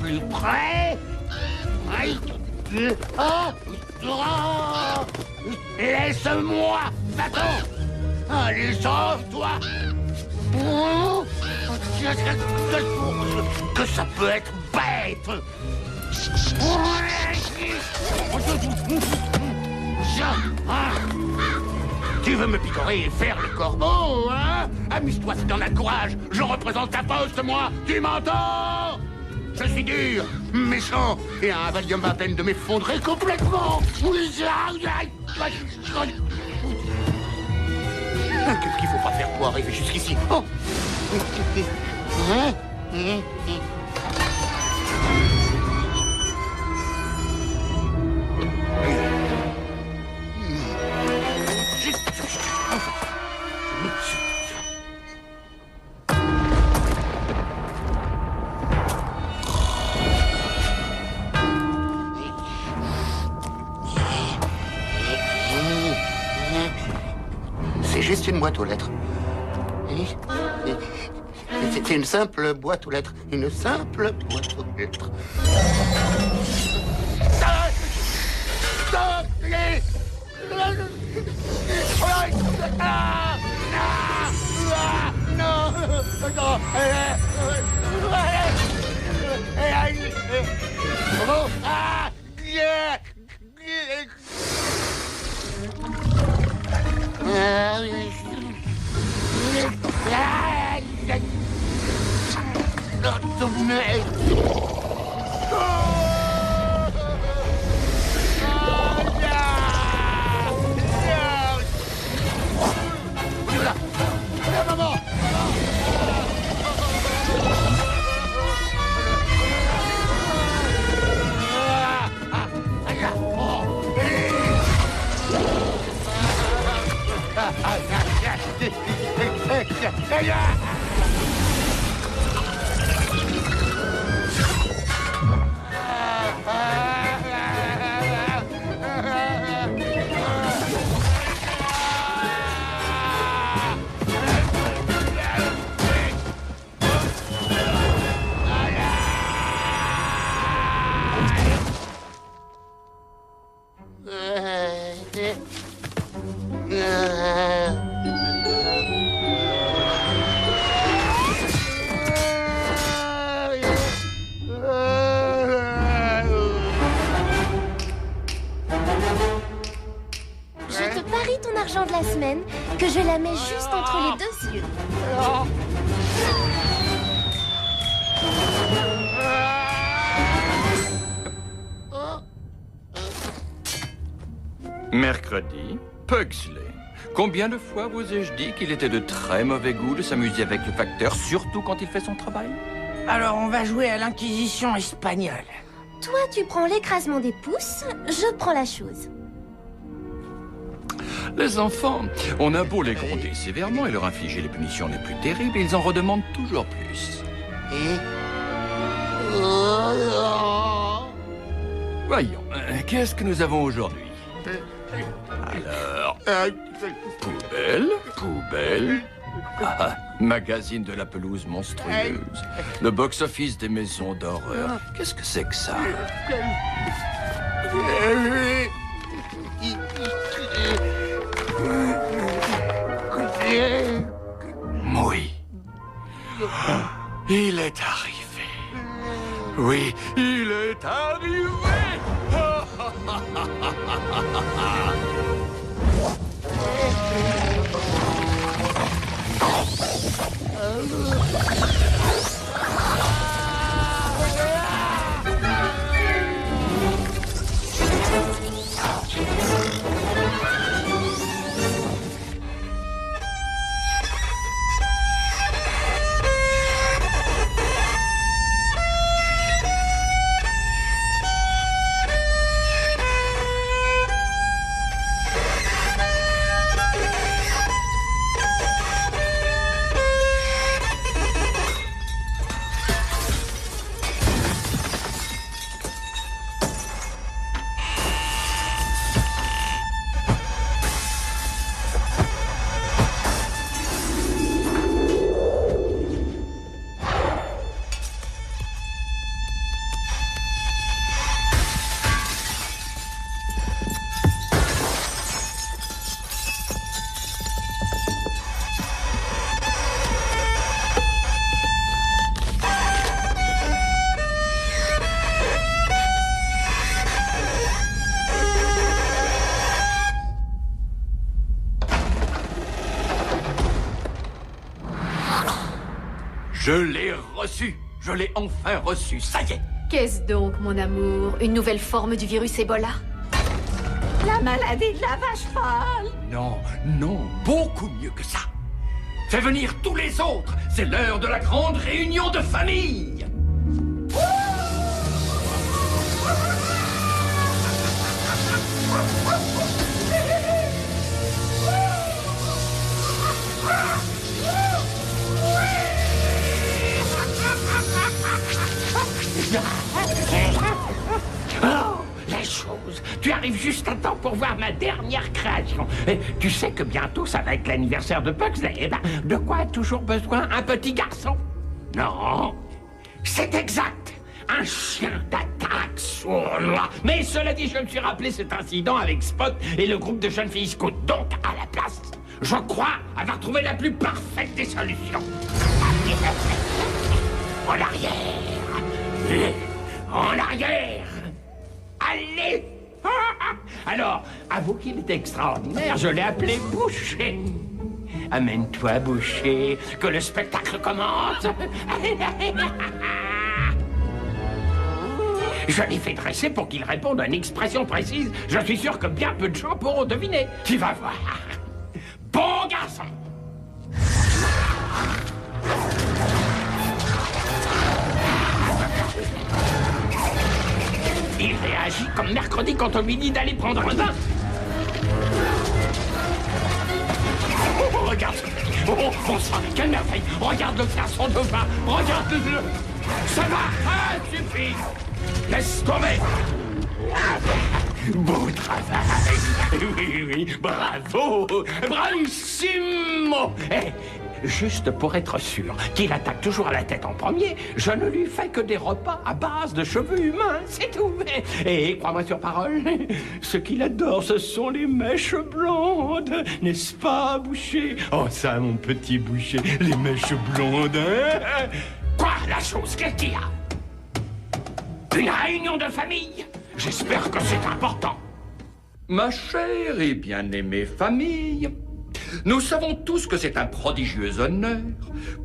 plus près. Laisse-moi, va-t'en. Allez, sauve-toi. Que ça peut être bête. Tu veux me picorer et faire le corbeau, hein? Amuse-toi si t'en as le courage. Je représente ta poste, moi. Tu m'entends? Je suis dur, méchant, et un Valium à peine de m'effondrer complètement. Qu'est-ce qu'il faut pas faire pour arriver jusqu'ici? Oh. C'est juste une boîte aux lettres. C'est une simple boîte aux lettres. Une simple boîte aux lettres. Stop! Je te parie ton argent de la semaine que je la mets juste entre les deux yeux. Mercredi, Pugsley. Combien de fois vous ai-je dit qu'il était de très mauvais goût de s'amuser avec le facteur, surtout quand il fait son travail? Alors on va jouer à l'Inquisition espagnole. Toi, tu prends l'écrasement des pouces, je prends la chose. Les enfants, on a beau les gronder sévèrement et leur infliger les punitions les plus terribles, ils en redemandent toujours plus. Voyons, qu'est-ce que nous avons aujourd'hui? Alors, poubelle, poubelle, magazine de la pelouse monstrueuse, le box-office des maisons d'horreur. Qu'est-ce que c'est que ça? Oui. Il est arrivé. Oui, il est arrivé. Je l'ai reçu. Je l'ai enfin reçu. Ça y est. Qu'est-ce donc, mon amour? Une nouvelle forme du virus Ebola? La maladie de la vache folle. Non, non, beaucoup mieux que ça. Fais venir tous les autres. C'est l'heure de la grande réunion de famille. Oh, la chose. Tu arrives juste à temps pour voir ma dernière création. Et tu sais que bientôt, ça va être l'anniversaire de Pugsley. Eh ben, de quoi a toujours besoin un petit garçon? Non, c'est exact. Un chien d'attaque sournois. Mais cela dit, je me suis rappelé cet incident avec Spot et le groupe de jeunes filles scouts. Donc, à la place, je crois avoir trouvé la plus parfaite des solutions. En arrière. En arrière. Allez. Alors, avoue qu'il est extraordinaire. Je l'ai appelé Boucher. Amène-toi, Boucher, que le spectacle commence. Je l'ai fait dresser pour qu'il réponde à une expression précise. Je suis sûr que bien peu de gens pourront deviner. Tu vas voir. Bon garçon. Il réagit comme mercredi quand on lui dit d'aller prendre un bain. Oh, regarde ce petit. Oh, bon sang, quelle merveille. Regarde le faire son dauphin. Regarde-le. Ça va. Ah, suffit. Laisse tomber. Beau travail. Oui, oui, bravo. Bravissimo. Juste pour être sûr qu'il attaque toujours à la tête en premier, je ne lui fais que des repas à base de cheveux humains, c'est tout. Et crois-moi sur parole, ce qu'il adore, ce sont les mèches blondes. N'est-ce pas, Boucher? Oh ça, mon petit Boucher, les mèches blondes, hein? Quoi, la chose, qu'est-ce qu'il y a? Une réunion de famille? J'espère que c'est important. Ma chère et bien-aimée famille, nous savons tous que c'est un prodigieux honneur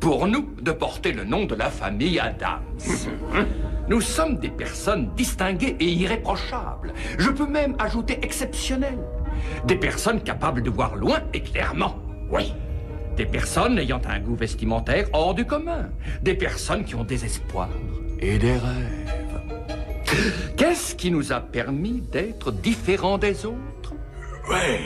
pour nous de porter le nom de la famille Adams. Nous sommes des personnes distinguées et irréprochables. Je peux même ajouter exceptionnelles. Des personnes capables de voir loin et clairement. Oui. Des personnes ayant un goût vestimentaire hors du commun. Des personnes qui ont des espoirs et des rêves. Qu'est-ce qui nous a permis d'être différents des autres? Ouais.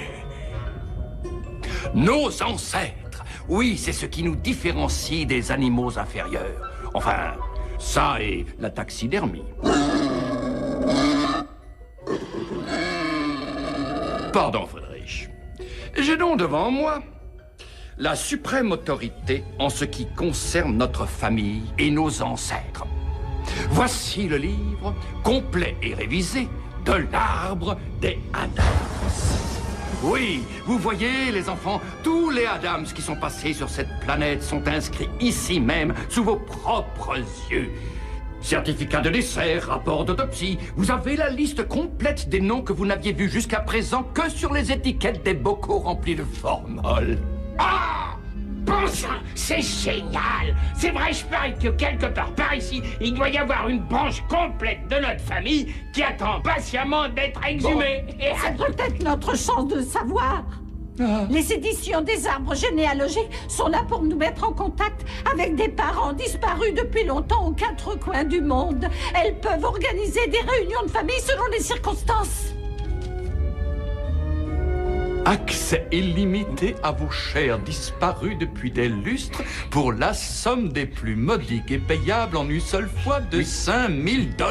Nos ancêtres. Oui, c'est ce qui nous différencie des animaux inférieurs. Enfin, ça et la taxidermie. Pardon, Friedrich. J'ai donc devant moi la suprême autorité en ce qui concerne notre famille et nos ancêtres. Voici le livre, complet et révisé, de l'arbre des Adams. Oui, vous voyez, les enfants, tous les Adams qui sont passés sur cette planète sont inscrits ici même, sous vos propres yeux. Certificat de décès, rapport d'autopsie, vous avez la liste complète des noms que vous n'aviez vus jusqu'à présent que sur les étiquettes des bocaux remplis de formol. Ah! Bon sang, c'est génial! C'est vrai, je parie que quelque part par ici, il doit y avoir une branche complète de notre famille qui attend patiemment d'être exhumée. Et C'est peut-être notre chance de savoir. Les éditions des arbres généalogiques sont là pour nous mettre en contact avec des parents disparus depuis longtemps aux quatre coins du monde. Elles peuvent organiser des réunions de famille selon les circonstances. Accès illimité à vos chers disparus depuis des lustres pour la somme des plus modiques et payables en une seule fois de 5000 $.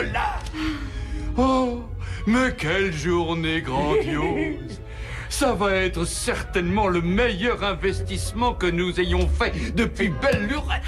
Oh, mais quelle journée grandiose! Ça va être certainement le meilleur investissement que nous ayons fait depuis belle lurette.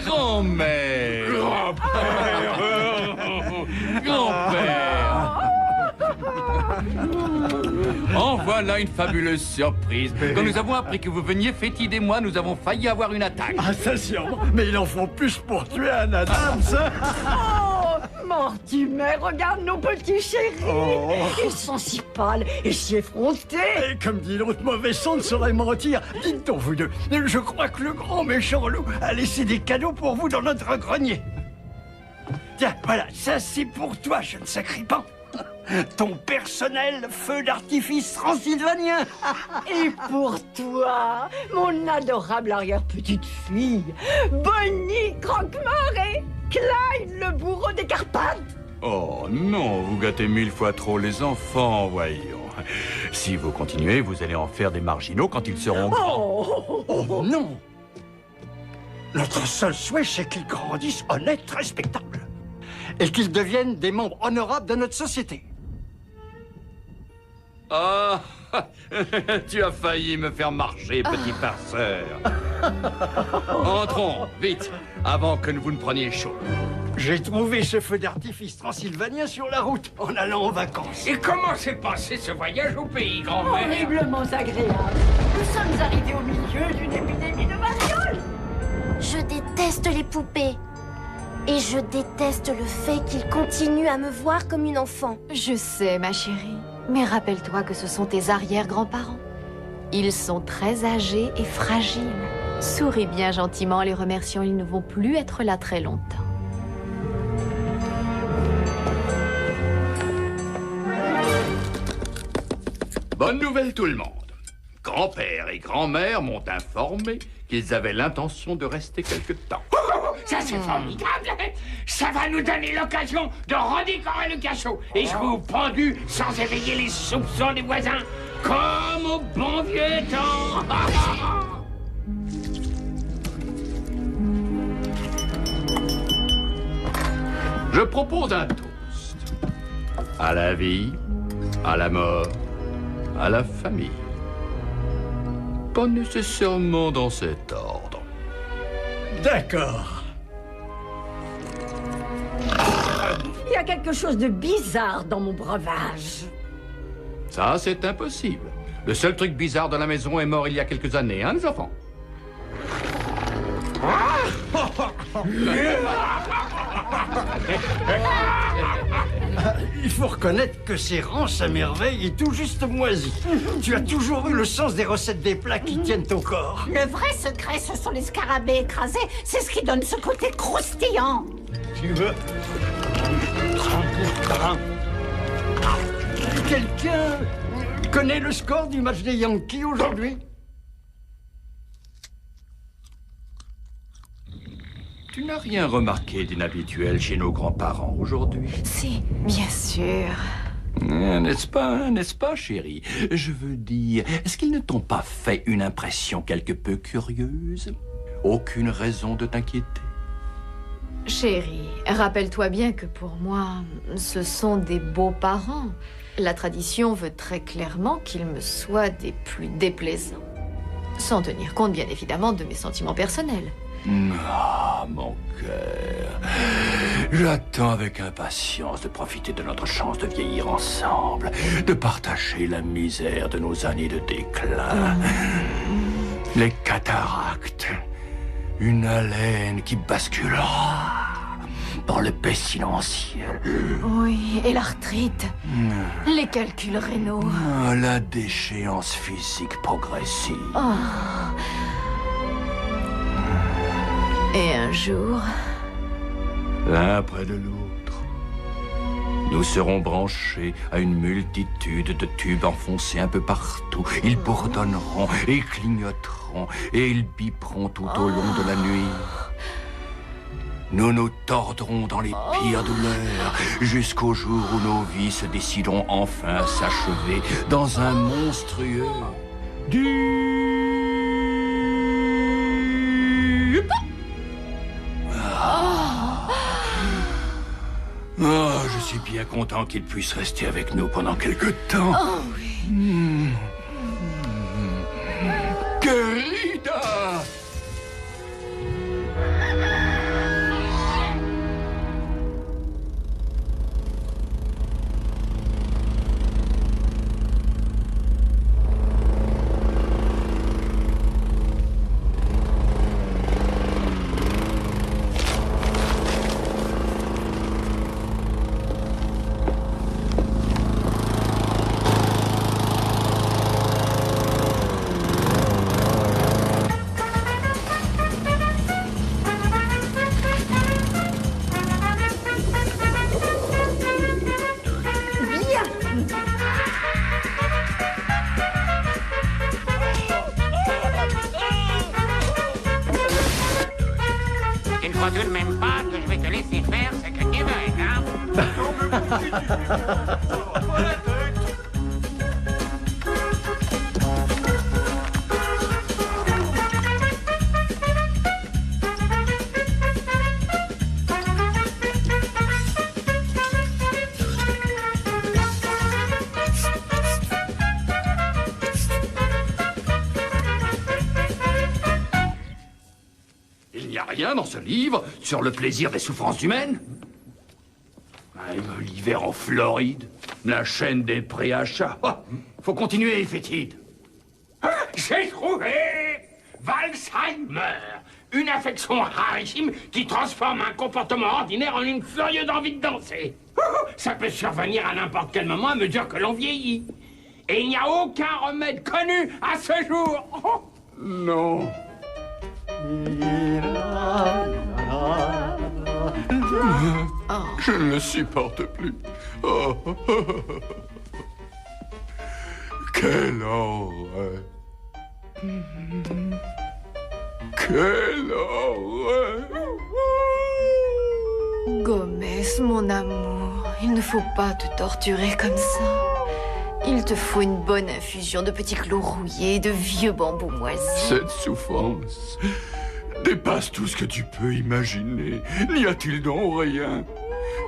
Grand-mère. Grand-père. En voilà une fabuleuse surprise. Quand nous avons appris que vous veniez, Fétide et moi, nous avons failli avoir une attaque. Ah, ça sûrement. Mais il en faut plus pour tuer un Adams. Oh, Mortimer, regarde nos petits chéris. Oh. Ils sont si pâles et si effrontés. Et comme dit l'autre, mauvais sang ne saurait mentir. Dites donc, vous deux, je crois que le grand méchant loup a laissé des cadeaux pour vous dans notre grenier. Tiens, voilà, ça c'est pour toi, jeune sacripant. Ton personnel feu d'artifice transylvanien. Et pour toi, mon adorable arrière-petite-fille, Bonnie Croque-Mort, Clyde, le bourreau des Carpates. Oh non, vous gâtez 1000 fois trop les enfants, voyons. Si vous continuez, vous allez en faire des marginaux quand ils seront grands. Oh non. Notre seul souhait, c'est qu'ils grandissent honnêtes, respectables. Et qu'ils deviennent des membres honorables de notre société. Ah, tu as failli me faire marcher, petit farceur. Entrons, vite, avant que vous ne preniez chaud. J'ai trouvé ce feu d'artifice transylvanien sur la route en allant en vacances. Et comment s'est passé ce voyage au pays, grand-mère? Horriblement agréable. Nous sommes arrivés au milieu d'une épidémie de variole. Je déteste les poupées. Et je déteste le fait qu'ils continuent à me voir comme une enfant. Je sais, ma chérie. Mais rappelle-toi que ce sont tes arrière-grands-parents. Ils sont très âgés et fragiles. Souris bien gentiment en les remerciant, ils ne vont plus être là très longtemps. Bonne nouvelle tout le monde. Grand-père et grand-mère m'ont informé qu'ils avaient l'intention de rester quelque temps. Ça, c'est formidable. Ça va nous donner l'occasion de redécorer le cachot. Et je vous pendu sans éveiller les soupçons des voisins, comme au bon vieux temps. Je propose un toast. À la vie, à la mort, à la famille. Pas nécessairement dans cet ordre. D'accord. Il y a quelque chose de bizarre dans mon breuvage. Ça, c'est impossible. Le seul truc bizarre dans la maison est mort il y a quelques années, hein, les enfants? Il faut reconnaître que ces rances à merveille est tout juste moisi. Tu as toujours eu le sens des recettes des plats qui tiennent au corps. Le vrai secret, ce sont les scarabées écrasés. C'est ce qui donne ce côté croustillant. Tu veux? Quelqu'un connaît le score du match des Yankees aujourd'hui? Tu n'as rien remarqué d'inhabituel chez nos grands-parents aujourd'hui? Si, bien sûr. N'est-ce pas, chérie? Je veux dire, est-ce qu'ils ne t'ont pas fait une impression quelque peu curieuse? Aucune raison de t'inquiéter? Chérie, rappelle-toi bien que pour moi, ce sont des beaux-parents. La tradition veut très clairement qu'ils me soient des plus déplaisants. Sans tenir compte, bien évidemment, de mes sentiments personnels. Ah, mon cœur. J'attends avec impatience de profiter de notre chance de vieillir ensemble, de partager la misère de nos années de déclin. Les cataractes, une haleine qui basculera dans le pestilentiel. Oui, et l'arthrite, les calculs rénaux. La déchéance physique progressive. Et un jour... L'un près de l'autre, nous serons branchés à une multitude de tubes enfoncés un peu partout. Ils bourdonneront et clignoteront et ils biperont tout au long de la nuit. Nous nous tordrons dans les pires douleurs jusqu'au jour où nos vies se décideront enfin à s'achever dans un monstrueux Oh, je suis bien content qu'il puisse rester avec nous pendant quelque temps. Oh oui. Querida! crois tout de même pas que je vais te laisser faire ce que tu veux, hein? Il n'y a rien dans ce livre sur le plaisir des souffrances humaines. L'hiver en Floride, la chaîne des préachats. Oh, faut continuer, fétide. J'ai trouvé Valsheimer, une affection rarissime qui transforme un comportement ordinaire en une furieuse envie de danser. Ça peut survenir à n'importe quel moment à mesure que l'on vieillit. Et il n'y a aucun remède connu à ce jour. Non. Je ne le supporte plus. Oh. Quelle horreur. Quelle horreur. Gomez, mon amour, il ne faut pas te torturer comme ça. Il te faut une bonne infusion de petits clous rouillés et de vieux bambous moisis. Cette souffrance dépasse tout ce que tu peux imaginer. N'y a-t-il donc rien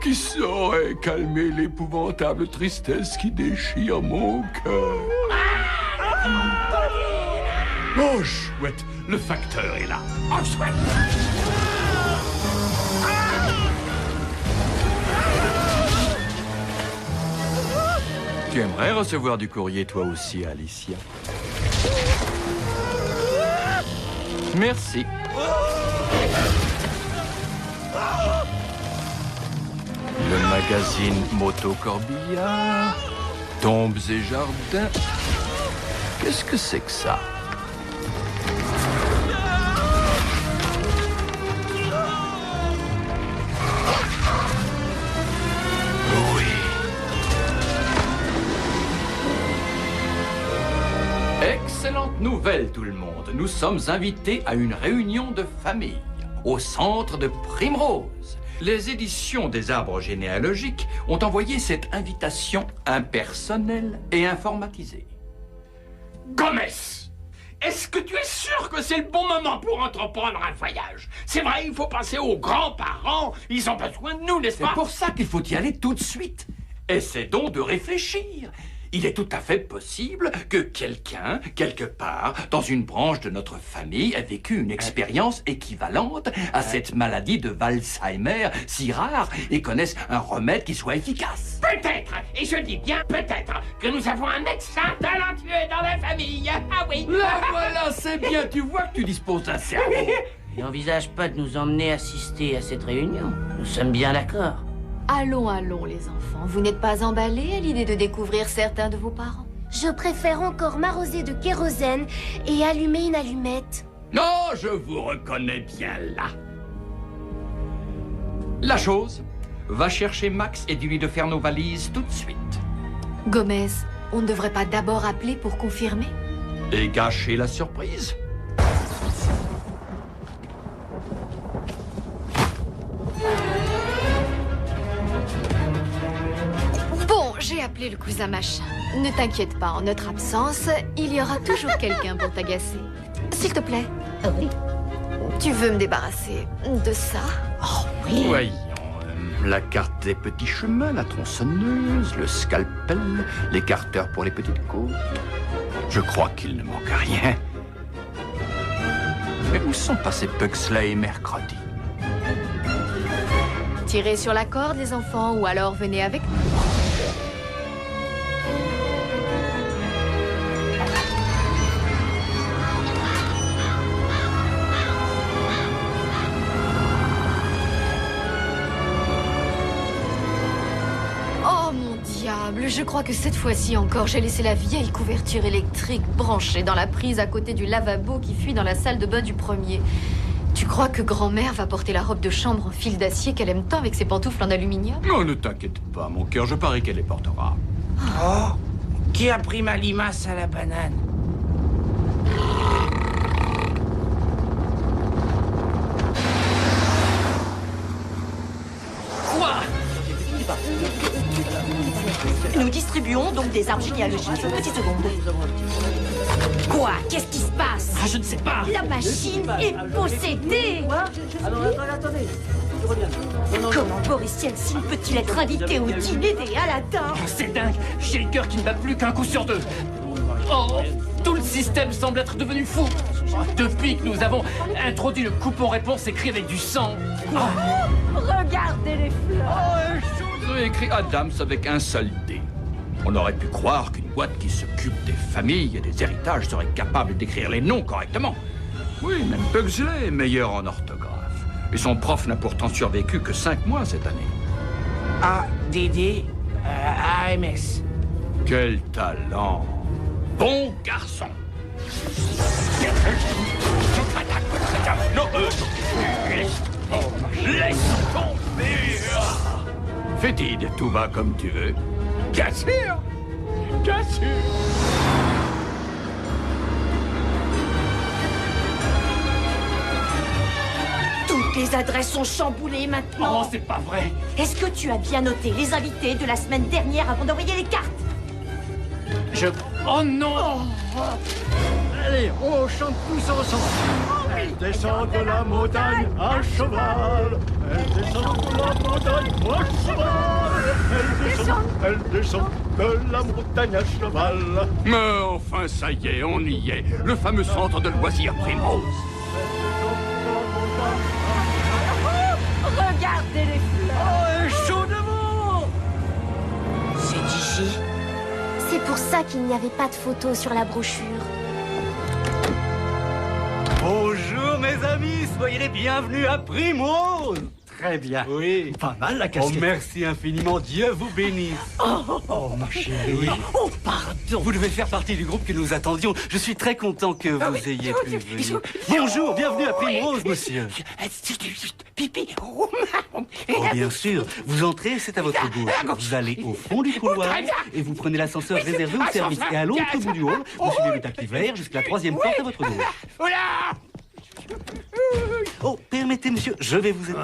qui saurait calmer l'épouvantable tristesse qui déchire mon cœur? Oh, chouette, le facteur est là. Oh, chouette. Tu aimerais recevoir du courrier toi aussi, Alicia? Merci. Le magazine Moto Corbillard, Tombes et Jardins. Qu'est-ce que c'est que ça? Excellente nouvelle, tout le monde. Nous sommes invités à une réunion de famille au centre de Primrose. Les éditions des arbres généalogiques ont envoyé cette invitation impersonnelle et informatisée. Gomez, est-ce que tu es sûr que c'est le bon moment pour entreprendre un voyage? C'est vrai, il faut penser aux grands-parents. Ils ont besoin de nous, n'est-ce C'est pas? pour ça qu'il faut y aller tout de suite. Essaie donc de réfléchir. Il est tout à fait possible que quelqu'un, quelque part, dans une branche de notre famille, ait vécu une expérience équivalente à cette maladie de Valsheimer, si rare, et connaisse un remède qui soit efficace. Peut-être, et je dis bien peut-être, que nous avons un médecin talentueux dans la famille. Ah oui. Là, voilà, c'est bien. Tu vois que tu disposes d'un cerveau. Il n'envisage pas de nous emmener assister à cette réunion. Nous sommes bien d'accord. Allons, allons, les enfants. Vous n'êtes pas emballés à l'idée de découvrir certains de vos parents? Je préfère encore m'arroser de kérosène et allumer une allumette. Non, je vous reconnais bien là. La chose, va chercher Max et dis-lui de faire nos valises tout de suite. Gomez, on ne devrait pas d'abord appeler pour confirmer? Et gâcher la surprise. J'ai appelé le cousin machin. Ne t'inquiète pas, en notre absence, il y aura toujours quelqu'un pour t'agacer. S'il te plaît. Ah oui? Tu veux me débarrasser de ça? Oh oui. Voyons, la carte des petits chemins, la tronçonneuse, le scalpel, l'écarteur pour les petites côtes. Je crois qu'il ne manque rien. Mais où sont passés Pugsley et mercredi? Tirez sur la corde, les enfants, ou alors venez avec nous. Je crois que cette fois-ci encore, j'ai laissé la vieille couverture électrique branchée dans la prise à côté du lavabo qui fuit dans la salle de bain du premier. Tu crois que grand-mère va porter la robe de chambre en fil d'acier qu'elle aime tant avec ses pantoufles en aluminium? Non, ne t'inquiète pas, mon cœur, je parie qu'elle les portera. Oh, qui a pris ma limace à la banane? des arbres généalogiques. Une petite seconde. Quoi? Qu'est-ce qui se passe? Ah, je ne sais pas. La machine est possédée. Alors, attendez. Comment Boris Yeltsin peut-il être invité au dîner des Aladins? C'est dingue. J'ai le cœur qui ne bat plus qu'un coup sur deux. Oh, tout le système semble être devenu fou. Depuis que nous avons introduit le coupon-réponse écrit avec du sang. Regardez les fleurs. Vous avez écrit Adams avec un seul D. On aurait pu croire qu'une boîte qui s'occupe des familles et des héritages serait capable d'écrire les noms correctement. Oui, même Pugsley est meilleur en orthographe. Et son prof n'a pourtant survécu que 5 mois cette année. ADD, AMS. Quel talent! Bon garçon! Non, laisse tomber! Fétide, tout va comme tu veux. Bien sûr! Bien sûr! Toutes les adresses sont chamboulées maintenant. Oh, c'est pas vrai. Est-ce que tu as bien noté les invités de la semaine dernière avant d'envoyer les cartes? Oh non! Allez, on chante tous ensemble. Elle descend de la montagne à cheval. Elle descend de la montagne à cheval. Elle descend de la montagne à cheval. Mais enfin, ça y est, on y est. Le fameux centre de loisirs Primrose. Regardez les fleurs. Oh, chaud devant. C'est ici. C'est pour ça qu'il n'y avait pas de photos sur la brochure. Bonjour mes amis, soyez les bienvenus à Primrose. Très bien. Oui. Pas mal la Oh, casquette. merci infiniment, Dieu vous bénisse. Oh, ma chérie. Oui. Oh, pardon. Vous devez faire partie du groupe que nous attendions. Je suis très content que vous ayez pu venir. Bonjour, bienvenue à Primrose, monsieur. Pipi. Oh, bien sûr. Vous entrez, c'est à votre gauche. Vous allez au fond du couloir et vous prenez l'ascenseur réservé au service. Et à l'autre bout du hall, vous suivez le tapis vert jusqu'à la 3e porte à votre gauche. Oh, permettez, monsieur, je vais vous aider.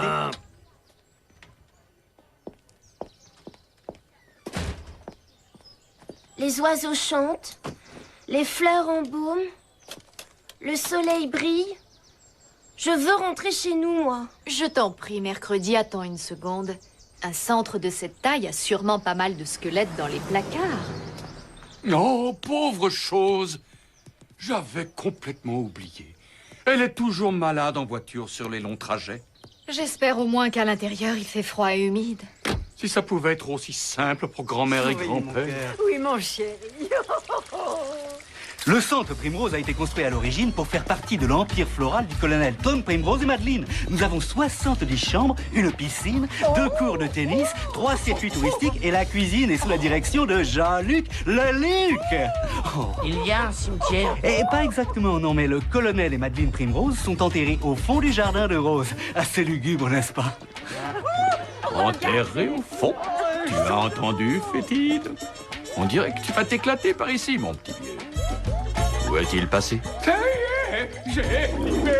Les oiseaux chantent, les fleurs embaument, le soleil brille. Je veux rentrer chez nous, moi. Je t'en prie, mercredi, attends une seconde. Un centre de cette taille a sûrement pas mal de squelettes dans les placards. Oh, pauvre chose! J'avais complètement oublié. Elle est toujours malade en voiture sur les longs trajets. J'espère au moins qu'à l'intérieur, il fait froid et humide. Si ça pouvait être aussi simple pour grand-mère et grand-père. Oui, mon chéri. Le centre Primrose a été construit à l'origine pour faire partie de l'empire floral du colonel Tom Primrose et Madeleine. Nous avons 70 chambres, une piscine, 2 cours de tennis, 3 circuits touristiques et la cuisine est sous la direction de Jean-Luc Leluc. Oh. Il y a un cimetière. Et pas exactement, non, mais le colonel et Madeleine Primrose sont enterrés au fond du jardin de Rose. Assez lugubre, n'est-ce pas? Enterré au fond. Tu as entendu, Fétide? On dirait que tu vas t'éclater par ici, mon petit vieux. Où est-il passé? Ça y est, j'ai libéré,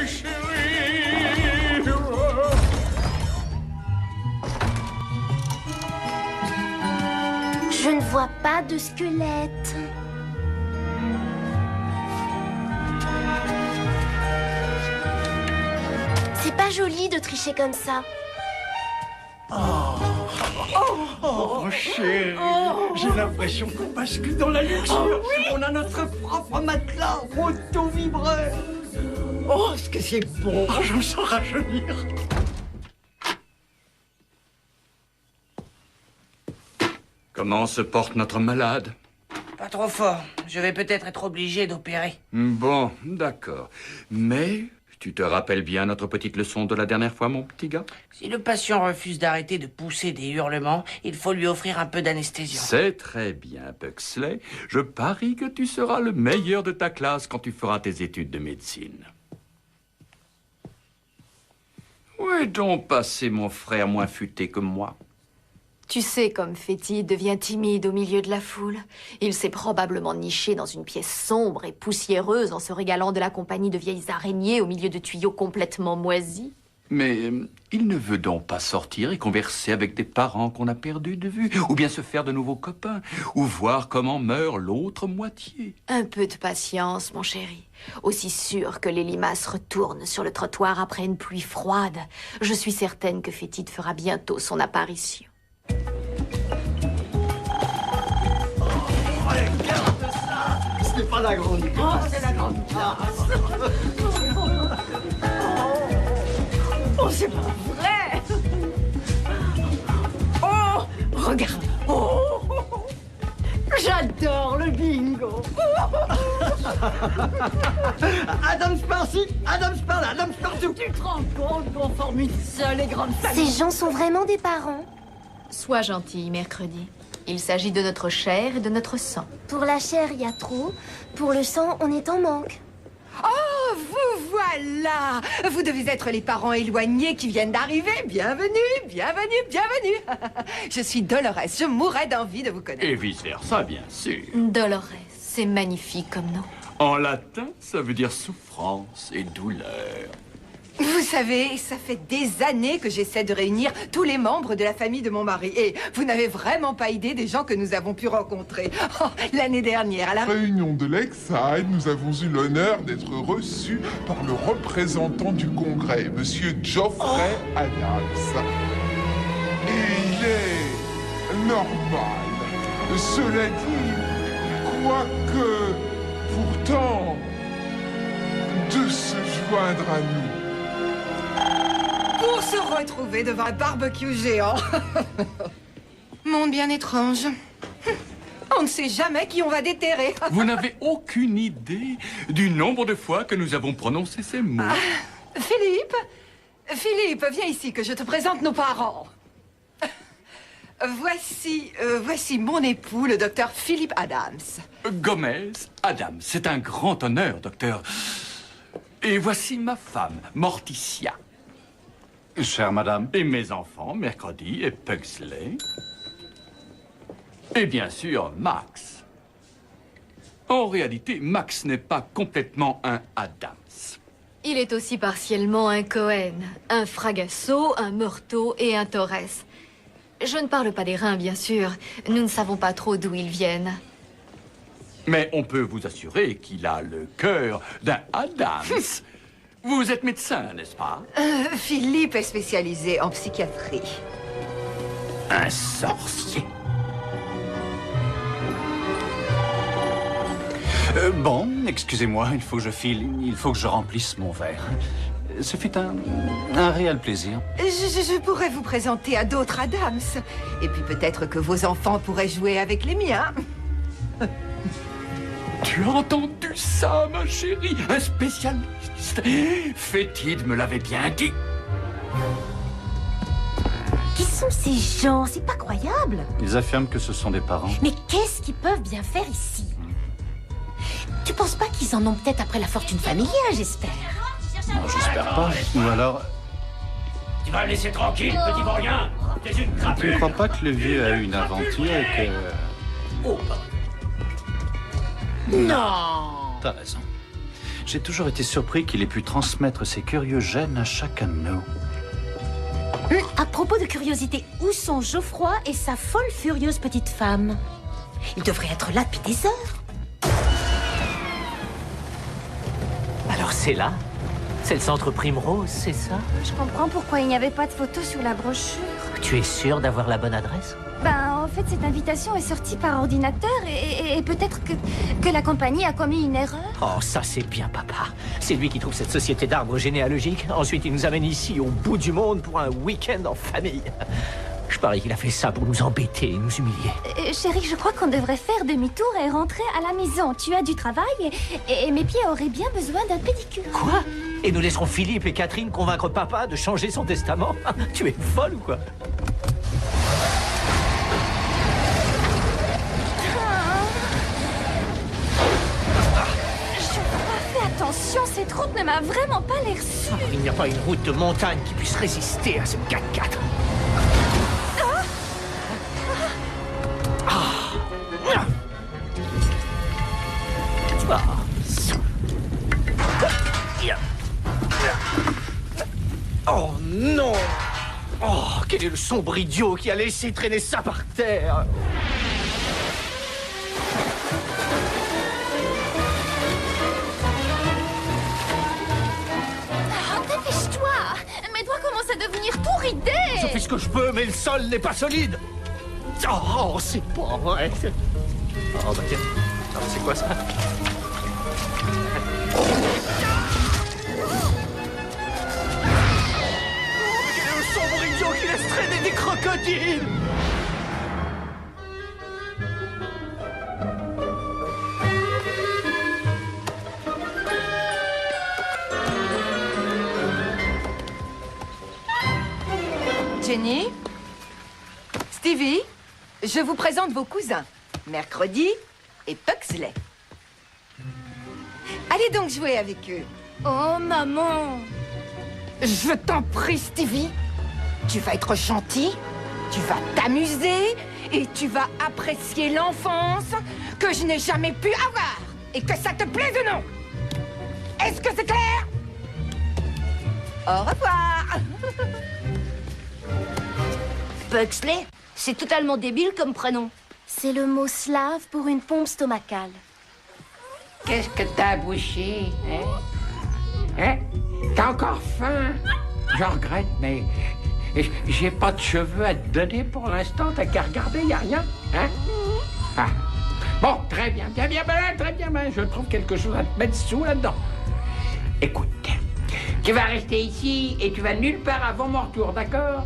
chérie. Je ne vois pas de squelette. C'est pas joli de tricher comme ça. Oh, chérie, j'ai l'impression qu'on bascule dans la luxure. On a notre propre matelas auto-vibreur. Oh, ce que c'est bon. Je me sens rajeunir. Comment se porte notre malade? Pas trop fort. Je vais peut-être être obligé d'opérer. Bon, d'accord. Mais tu te rappelles bien notre petite leçon de la dernière fois, mon petit gars? Si le patient refuse d'arrêter de pousser des hurlements, il faut lui offrir un peu d'anesthésie. C'est très bien, Pugsley. Je parie que tu seras le meilleur de ta classe quand tu feras tes études de médecine. Où est donc passé mon frère moins futé que moi? Tu sais, comme Fétide devient timide au milieu de la foule. Il s'est probablement niché dans une pièce sombre et poussiéreuse en se régalant de la compagnie de vieilles araignées au milieu de tuyaux complètement moisis. Mais il ne veut donc pas sortir et converser avec des parents qu'on a perdus de vue, ou bien se faire de nouveaux copains, ou voir comment meurt l'autre moitié. Un peu de patience, mon chéri. Aussi sûr que les limaces retournent sur le trottoir après une pluie froide, je suis certaine que Fétide fera bientôt son apparition. Regarde ça! Ce n'est pas la grande classe, c'est la grande classe! Oh, c'est pas vrai! Oh, regarde! Oh, j'adore le bingo! Adams par-ci, Adams par-là, Adams partout! Tu te rends compte qu'on forme une seule et grande famille? Ces gens sont vraiment des parents. Sois gentil, mercredi. Il s'agit de notre chair et de notre sang. Pour la chair, il y a trop. Pour le sang, on est en manque. Oh, vous voilà! Vous devez être les parents éloignés qui viennent d'arriver. Bienvenue, bienvenue, bienvenue! Je suis Dolores, je mourrais d'envie de vous connaître. Et vice-versa, bien sûr. Dolores, c'est magnifique comme nom. En latin, ça veut dire souffrance et douleur. Vous savez, ça fait des années que j'essaie de réunir tous les membres de la famille de mon mari. Et vous n'avez vraiment pas idée des gens que nous avons pu rencontrer. Oh, l'année dernière, à la réunion de Lakeside, nous avons eu l'honneur d'être reçus par le représentant du Congrès, Monsieur Geoffrey Adams. Et il est normal. Cela dit, quoique pourtant de se joindre à nous. Pour se retrouver devant un barbecue géant. Monde bien étrange. On ne sait jamais qui on va déterrer. Vous n'avez aucune idée du nombre de fois que nous avons prononcé ces mots. Philippe, viens ici que je te présente nos parents. Voici mon époux, le docteur Philippe Adams. Gomez Adams, c'est un grand honneur, docteur. Et voici ma femme, Morticia. Chère madame. Et mes enfants, Mercredi et Pugsley. Et bien sûr, Max. En réalité, Max n'est pas complètement un Adams. Il est aussi partiellement un Cohen, un Fragasso, un Meurtaud et un Torres. Je ne parle pas des reins, bien sûr. Nous ne savons pas trop d'où ils viennent. Mais on peut vous assurer qu'il a le cœur d'un Adams. Vous êtes médecin, n'est-ce pas? Philippe est spécialisé en psychiatrie. Un sorcier. Bon, excusez-moi, il faut que je file. Il faut que je remplisse mon verre. Ce fut un réel plaisir. Je pourrais vous présenter à d'autres Adams. Et puis peut-être que vos enfants pourraient jouer avec les miens. Tu as entendu ça, ma chérie? Un spécialiste. Fétide me l'avait bien dit. Qui sont ces gens? C'est pas croyable. Ils affirment que ce sont des parents. Mais qu'est-ce qu'ils peuvent bien faire ici? Tu penses pas qu'ils en ont peut-être après la fortune familiale, j'espère? Non, j'espère pas. Ou alors... Tu vas me laisser tranquille, petit vaurien. T'es une crapule. Tu ne crois pas que le vieux a eu une aventure et que... Oh, non. T'as raison. J'ai toujours été surpris qu'il ait pu transmettre ses curieux gènes à chacun de nous. À propos de curiosité, où sont Geoffroy et sa folle furieuse petite femme? Ils devraient être là depuis des heures. Alors c'est là? C'est le centre Primrose, c'est ça? Je comprends pourquoi il n'y avait pas de photo sur la brochure. Tu es sûr d'avoir la bonne adresse? Ben, en fait, cette invitation est sortie par ordinateur et peut-être que la compagnie a commis une erreur. Oh, ça c'est bien, papa. C'est lui qui trouve cette société d'arbres généalogiques. Ensuite, il nous amène ici, au bout du monde, pour un week-end en famille. Je parie qu'il a fait ça pour nous embêter et nous humilier. Chérie, je crois qu'on devrait faire demi-tour et rentrer à la maison. Tu as du travail et mes pieds auraient bien besoin d'un pédicure. Quoi? Et nous laisserons Philippe et Catherine convaincre papa de changer son testament? Tu es folle ou quoi? Attention, cette route ne m'a vraiment pas l'air sûre. Il n'y a pas une route de montagne qui puisse résister à ce 4x4. Oh non! Oh, quel est le sombre idiot qui a laissé traîner ça par terre? Dépêche-toi! Mes doigts commencent à devenir tout ridés! Je fais ce que je peux, mais le sol n'est pas solide! Oh, c'est pas vrai! Oh, bah tiens. Ah, c'est quoi ça? Quel est le sombre idiot qui laisse traîner des crocodiles? Jenny, Stevie, je vous présente vos cousins, Mercredi et Pugsley. Allez donc jouer avec eux. Oh, maman! Je t'en prie, Stevie. Tu vas être gentil, tu vas t'amuser et tu vas apprécier l'enfance que je n'ai jamais pu avoir. Et que ça te plaise ou non. Est-ce que c'est clair? Au revoir. Pugsley, c'est totalement débile comme prénom. C'est le mot slave pour une pompe stomacale. Qu'est-ce que t'as bouché, hein? T'as encore faim? Je regrette, mais j'ai pas de cheveux à te donner pour l'instant. T'as qu'à regarder, y a rien, hein? Ah. Bon, très bien, très bien, je trouve quelque chose à te mettre sous là-dedans. Écoute, tu vas rester ici et tu vas nulle part avant mon retour, d'accord?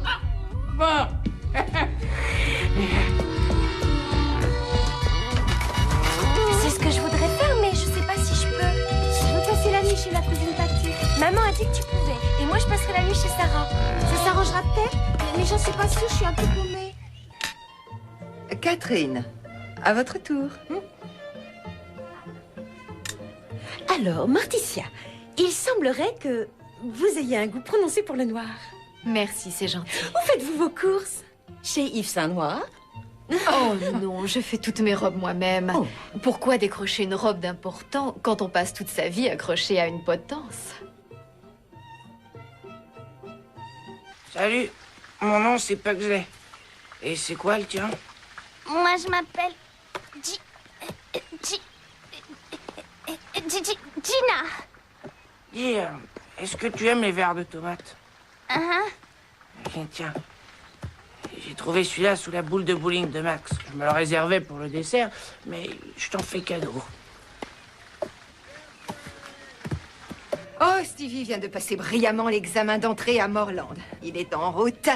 Bon. C'est ce que je voudrais faire, mais je sais pas si je peux. Je veux passer la nuit chez la cousine Patty. Maman a dit que tu pouvais. Et moi, je passerai la nuit chez Sarah. Ça s'arrangera peut-être, mais j'en suis pas sûre, je suis un peu paumée. Catherine, à votre tour. Alors, Morticia, il semblerait que vous ayez un goût prononcé pour le noir. Merci, c'est gentil. Où faites-vous vos courses? Chez Yves Saint Noir? Oh non, je fais toutes mes robes moi-même. Oh. Pourquoi décrocher une robe d'important quand on passe toute sa vie accroché à une potence? Salut, mon nom c'est Pugsley. Et c'est quoi le tien? Moi, je m'appelle... Gina. Dis, est-ce que tu aimes les verres de tomates? Tiens, j'ai trouvé celui-là sous la boule de bowling de Max. Je me le réservais pour le dessert, mais je t'en fais cadeau. Oh, Stevie vient de passer brillamment l'examen d'entrée à Morland. Il est en route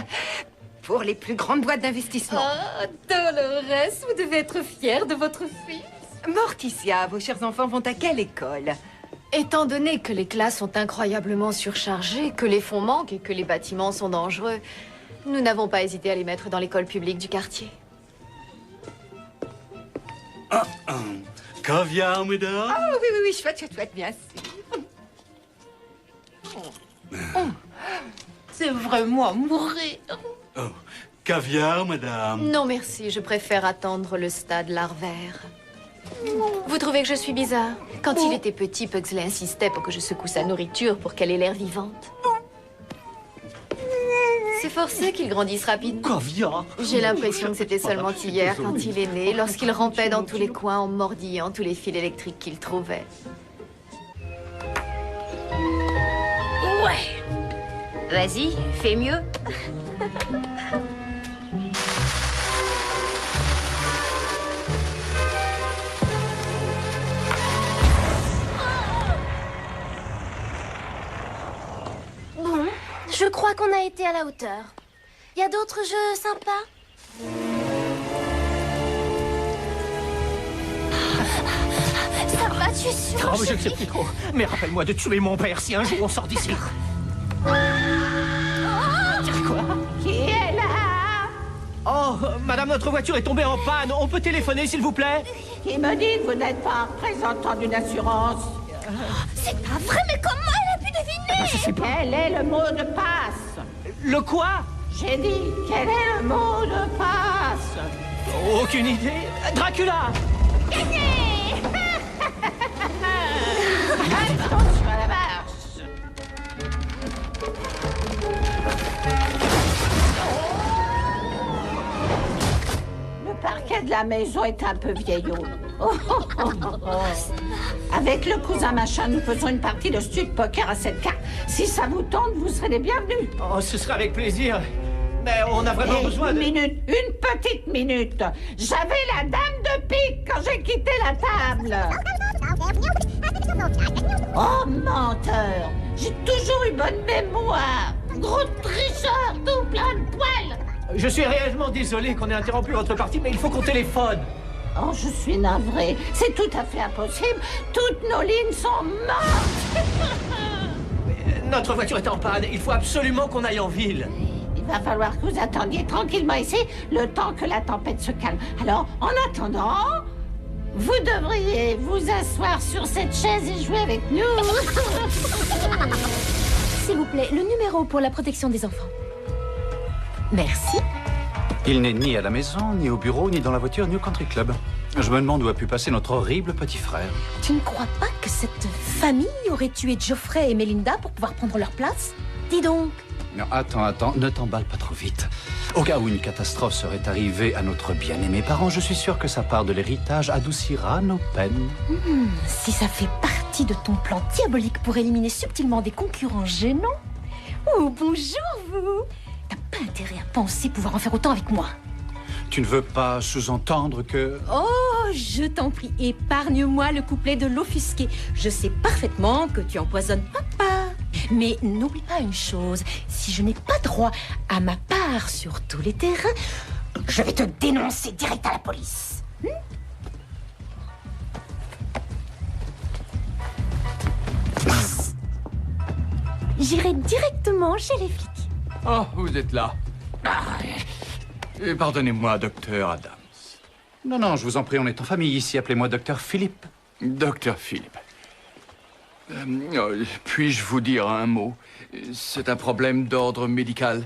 pour les plus grandes boîtes d'investissement. Oh, Dolores, vous devez être fière de votre fils. Morticia, vos chers enfants vont à quelle école? Étant donné que les classes sont incroyablement surchargées, que les fonds manquent et que les bâtiments sont dangereux, nous n'avons pas hésité à les mettre dans l'école publique du quartier. Caviar, mesdames? Ah oui, chouette, bien sûr. C'est vraiment mourir. Oh, caviar, madame? Non, merci, je préfère attendre le stade larvaire. Vous trouvez que je suis bizarre? Quand il était petit, Pugsley insistait pour que je secoue sa nourriture pour qu'elle ait l'air vivante. C'est forcé qu'il grandisse rapidement. Caviar? J'ai l'impression que c'était seulement hier, quand il est né, lorsqu'il rampait dans tous les coins en mordillant tous les fils électriques qu'il trouvait. Ouais. Vas-y, fais mieux. Bon, je crois qu'on a été à la hauteur. Il y a d'autres jeux sympas? Ça va, tu es sûr? Oh, mais je ne sais plus trop. Mais rappelle-moi de tuer mon père si un jour on sort d'ici. Quoi? Qui est là? Oh, madame, notre voiture est tombée en panne. On peut téléphoner, s'il vous plaît? Qui me dit que vous n'êtes pas représentant d'une assurance? C'est pas vrai, mais comment elle a pu deviner? Je sais pas. Quel est le mot de passe? Le quoi? J'ai dit, quel est le mot de passe? Aucune idée. Dracula! Gagné! Attention à la marche! la maison est un peu vieillot. Oh, oh, oh, oh. Avec le cousin machin, nous faisons une partie de stud poker à cette carte. Si ça vous tente, vous serez les bienvenus. Oh, ce serait avec plaisir. Mais on a vraiment besoin de... Une petite minute. J'avais la dame de pique quand j'ai quitté la table. Oh, menteur. J'ai toujours eu bonne mémoire. Gros tricheur, tout plein de poils. Je suis réellement désolé qu'on ait interrompu votre partie, mais il faut qu'on téléphone. Oh, je suis navrée. C'est tout à fait impossible. Toutes nos lignes sont mortes. Notre voiture est en panne. Il faut absolument qu'on aille en ville. Il va falloir que vous attendiez tranquillement ici le temps que la tempête se calme. Alors, en attendant, vous devriez vous asseoir sur cette chaise et jouer avec nous. S'il vous plaît, le numéro pour la protection des enfants. Merci. Il n'est ni à la maison, ni au bureau, ni dans la voiture, ni au country club. Je me demande où a pu passer notre horrible petit frère. Tu ne crois pas que cette famille aurait tué Geoffrey et Melinda pour pouvoir prendre leur place? Dis donc. Non, attends, ne t'emballe pas trop vite. Au cas où une catastrophe serait arrivée à notre bien-aimé parent, je suis sûr que sa part de l'héritage adoucira nos peines. Si ça fait partie de ton plan diabolique pour éliminer subtilement des concurrents gênants. Oh, bonjour, vous. T'as pas intérêt à penser pouvoir en faire autant avec moi. Tu ne veux pas sous-entendre que... Oh, je t'en prie, épargne-moi le couplet de l'offusqué. Je sais parfaitement que tu empoisonnes papa. Mais n'oublie pas une chose, si je n'ai pas droit à ma part sur tous les terrains, je vais te dénoncer direct à la police. J'irai directement chez les flics. Oh, vous êtes là. Pardonnez-moi, docteur Adams. Non, je vous en prie, on est en famille ici. Appelez-moi docteur Philippe. Docteur Philippe. Puis-je vous dire un mot? C'est un problème d'ordre médical.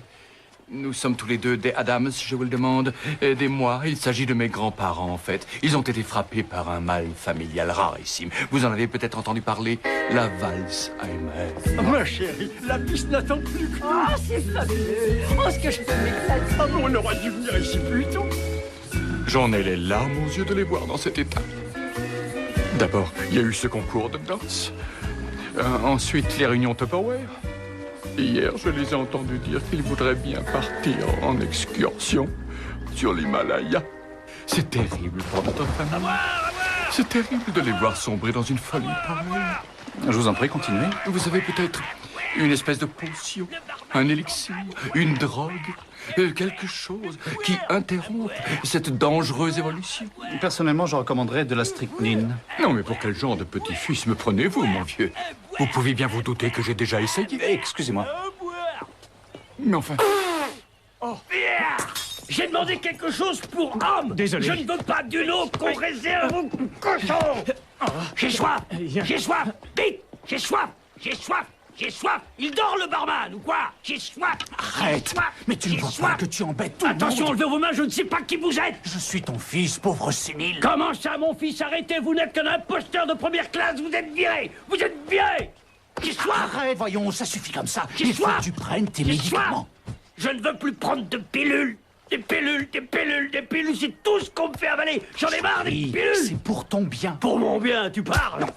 Nous sommes tous les deux des Adams, je vous le demande. Aidez-moi, il s'agit de mes grands-parents, en fait. Ils ont été frappés par un mal familial rarissime. Vous en avez peut-être entendu parler, la Valsheimer. Ma chérie, la piste n'attend plus que... Oh, c'est fabuleux. Oh, ce que je m'éclate. Ah, mais on aurait dû venir ici plus tôt. J'en ai les larmes aux yeux de les voir dans cet état. D'abord, il y a eu ce concours de danse. Ensuite, les réunions Tupperware. Hier, je les ai entendus dire qu'ils voudraient bien partir en excursion sur l'Himalaya. C'est terrible pour notre famille. C'est terrible de les voir sombrer dans une folie pareille. Je vous en prie, continuez. Vous avez peut-être une espèce de potion, un élixir, une drogue, quelque chose qui interrompt cette dangereuse évolution. Personnellement, je recommanderais de la strychnine. Non, mais pour quel genre de petit-fils me prenez-vous, mon vieux? Vous pouvez bien vous douter que j'ai déjà essayé. Excusez-moi. Mais enfin... Oh. J'ai demandé quelque chose pour homme. Désolé. Je ne veux pas d'une eau qu'on réserve aux cochons. J'ai soif. J'ai soif. Vite. J'ai soif. J'ai soif. J'ai soif. Il dort le barman ou quoi? J'ai soif. Arrête. Mais tu ne vois pas que tu embêtes tout le monde. Attention, enlevez vos mains, je ne sais pas qui vous êtes. Je suis ton fils, pauvre sénile. Comment ça, mon fils? Arrêtez, vous n'êtes qu'un imposteur de première classe. Vous êtes viré. Vous êtes viré. J'ai soif. Arrête, voyons, ça suffit comme ça. J'ai Il faut soif. que tu prennes tes J'ai médicaments. soif. Je ne veux plus prendre de pilules. Des pilules, des pilules, des pilules, c'est tout ce qu'on me fait avaler. J'en ai marre des pilules. C'est pour ton bien. Pour mon bien, tu parles.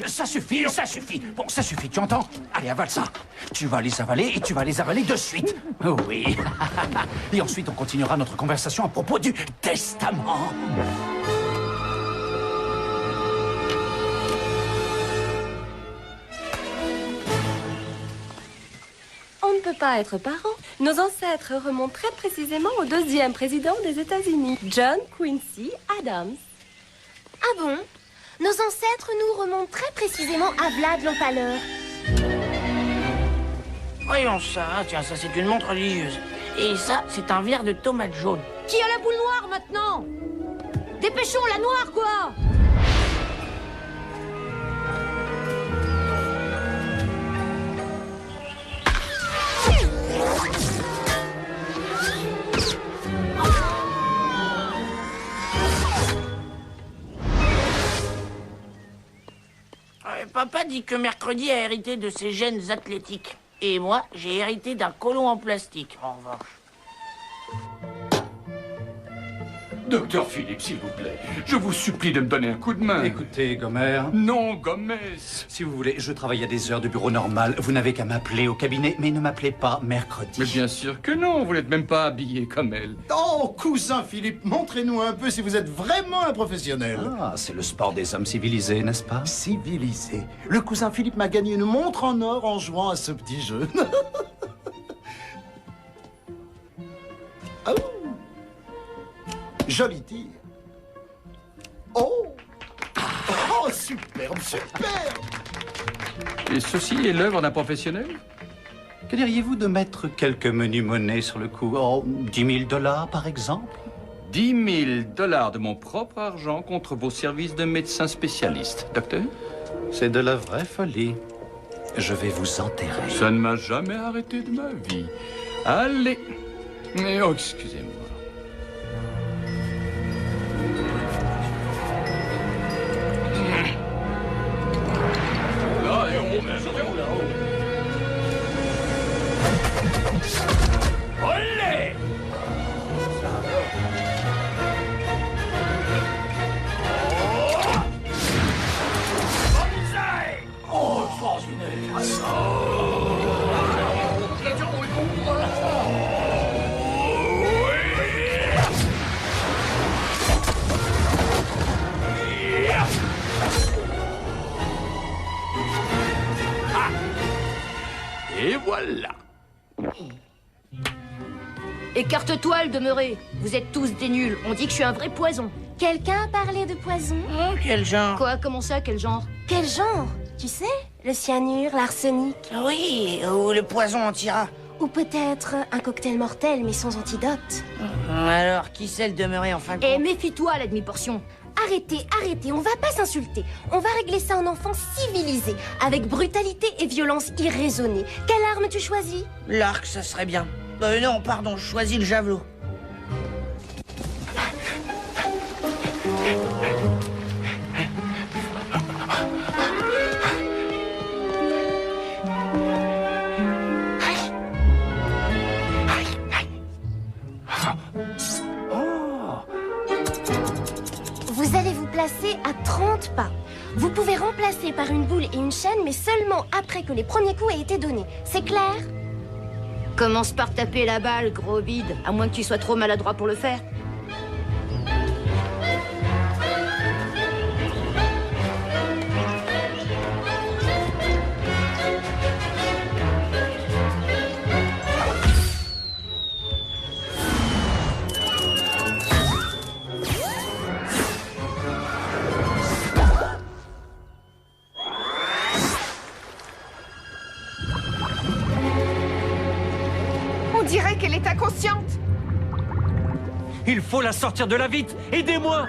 Ça suffit, ça suffit. Bon, ça suffit, tu entends? Allez, avale ça. Tu vas les avaler et tu vas les avaler de suite. Oh oui. Et ensuite, on continuera notre conversation à propos du testament. On ne peut pas être parents. Nos ancêtres remontent très précisément au 2e président des États-Unis, John Quincy Adams. Ah bon? Nos ancêtres nous remontent très précisément à Vlad l'Empaleur. Voyons ça, tiens, ça c'est une montre religieuse. Et ça, c'est un verre de tomate jaune. Qui a la boule noire maintenant? Dépêchons, la noire, quoi! Papa dit que mercredi a hérité de ses gènes athlétiques. Et moi, j'ai hérité d'un côlon en plastique, en revanche. Docteur Philippe, s'il vous plaît, je vous supplie de me donner un coup de main. Écoutez, Gomer. Non, Gomez. Si vous voulez, je travaille à des heures de bureau normal. Vous n'avez qu'à m'appeler au cabinet, mais ne m'appelez pas mercredi. Mais bien sûr que non, vous n'êtes même pas habillé comme elle. Oh, cousin Philippe, montrez-nous un peu si vous êtes vraiment un professionnel. Ah, c'est le sport des hommes civilisés, n'est-ce pas? Civilisé. Le cousin Philippe m'a gagné une montre en or en jouant à ce petit jeu. Oh. Joli tir. Oh. Oh, superbe, superbe. Et ceci est l'œuvre d'un professionnel? Que diriez-vous de mettre quelques menus monnaies sur le coup? Oh, 10 000 $ par exemple? 10 000 $ de mon propre argent contre vos services de médecin spécialiste, docteur? C'est de la vraie folie. Je vais vous enterrer. Ça ne m'a jamais arrêté de ma vie. Allez. Mais oh, excusez-moi. Là, et on monte là-haut. Olé! Oh, extraordinaire! Et voilà. Écarte-toi, le demeuré. Vous êtes tous des nuls. On dit que je suis un vrai poison. Quelqu'un a parlé de poison? Oh, quel genre? Quoi? Comment ça? Quel genre? Quel genre? Tu sais, le cyanure, l'arsenic. Oui, ou le poison anti-rat. Ou peut-être un cocktail mortel, mais sans antidote. Alors, qui c'est le demeuré en fin de compte? Et méfie-toi à la demi-portion. Arrêtez, on va pas s'insulter. On va régler ça en enfant civilisé, avec brutalité et violence irraisonnée. Quelle arme tu choisis? L'arc, ça serait bien. Non, pardon, je choisis le javelot. Vous allez vous placer à 30 pas. Vous pouvez remplacer par une boule et une chaîne, mais seulement après que les premiers coups aient été donnés. C'est clair? Commence par taper la balle, gros bide. À moins que tu sois trop maladroit pour le faire. On dirait qu'elle est inconsciente. Il faut la sortir de là vite. Aidez-moi.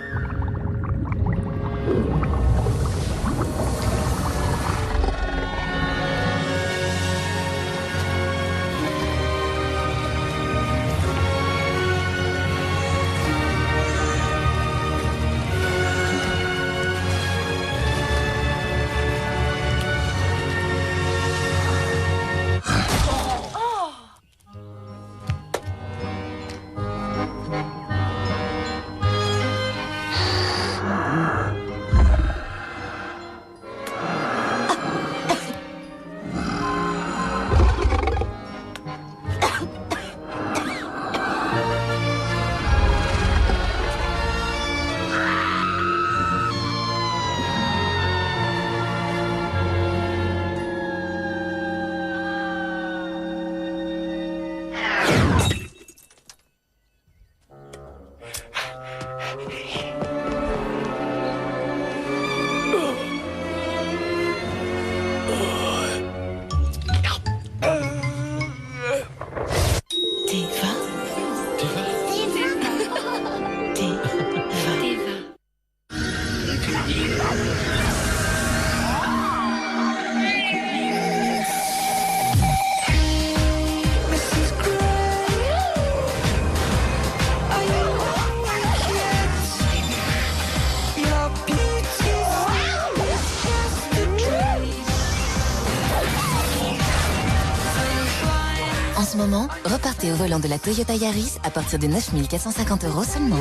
En ce moment, repartez au volant de la Toyota Yaris à partir de 9 450 € seulement.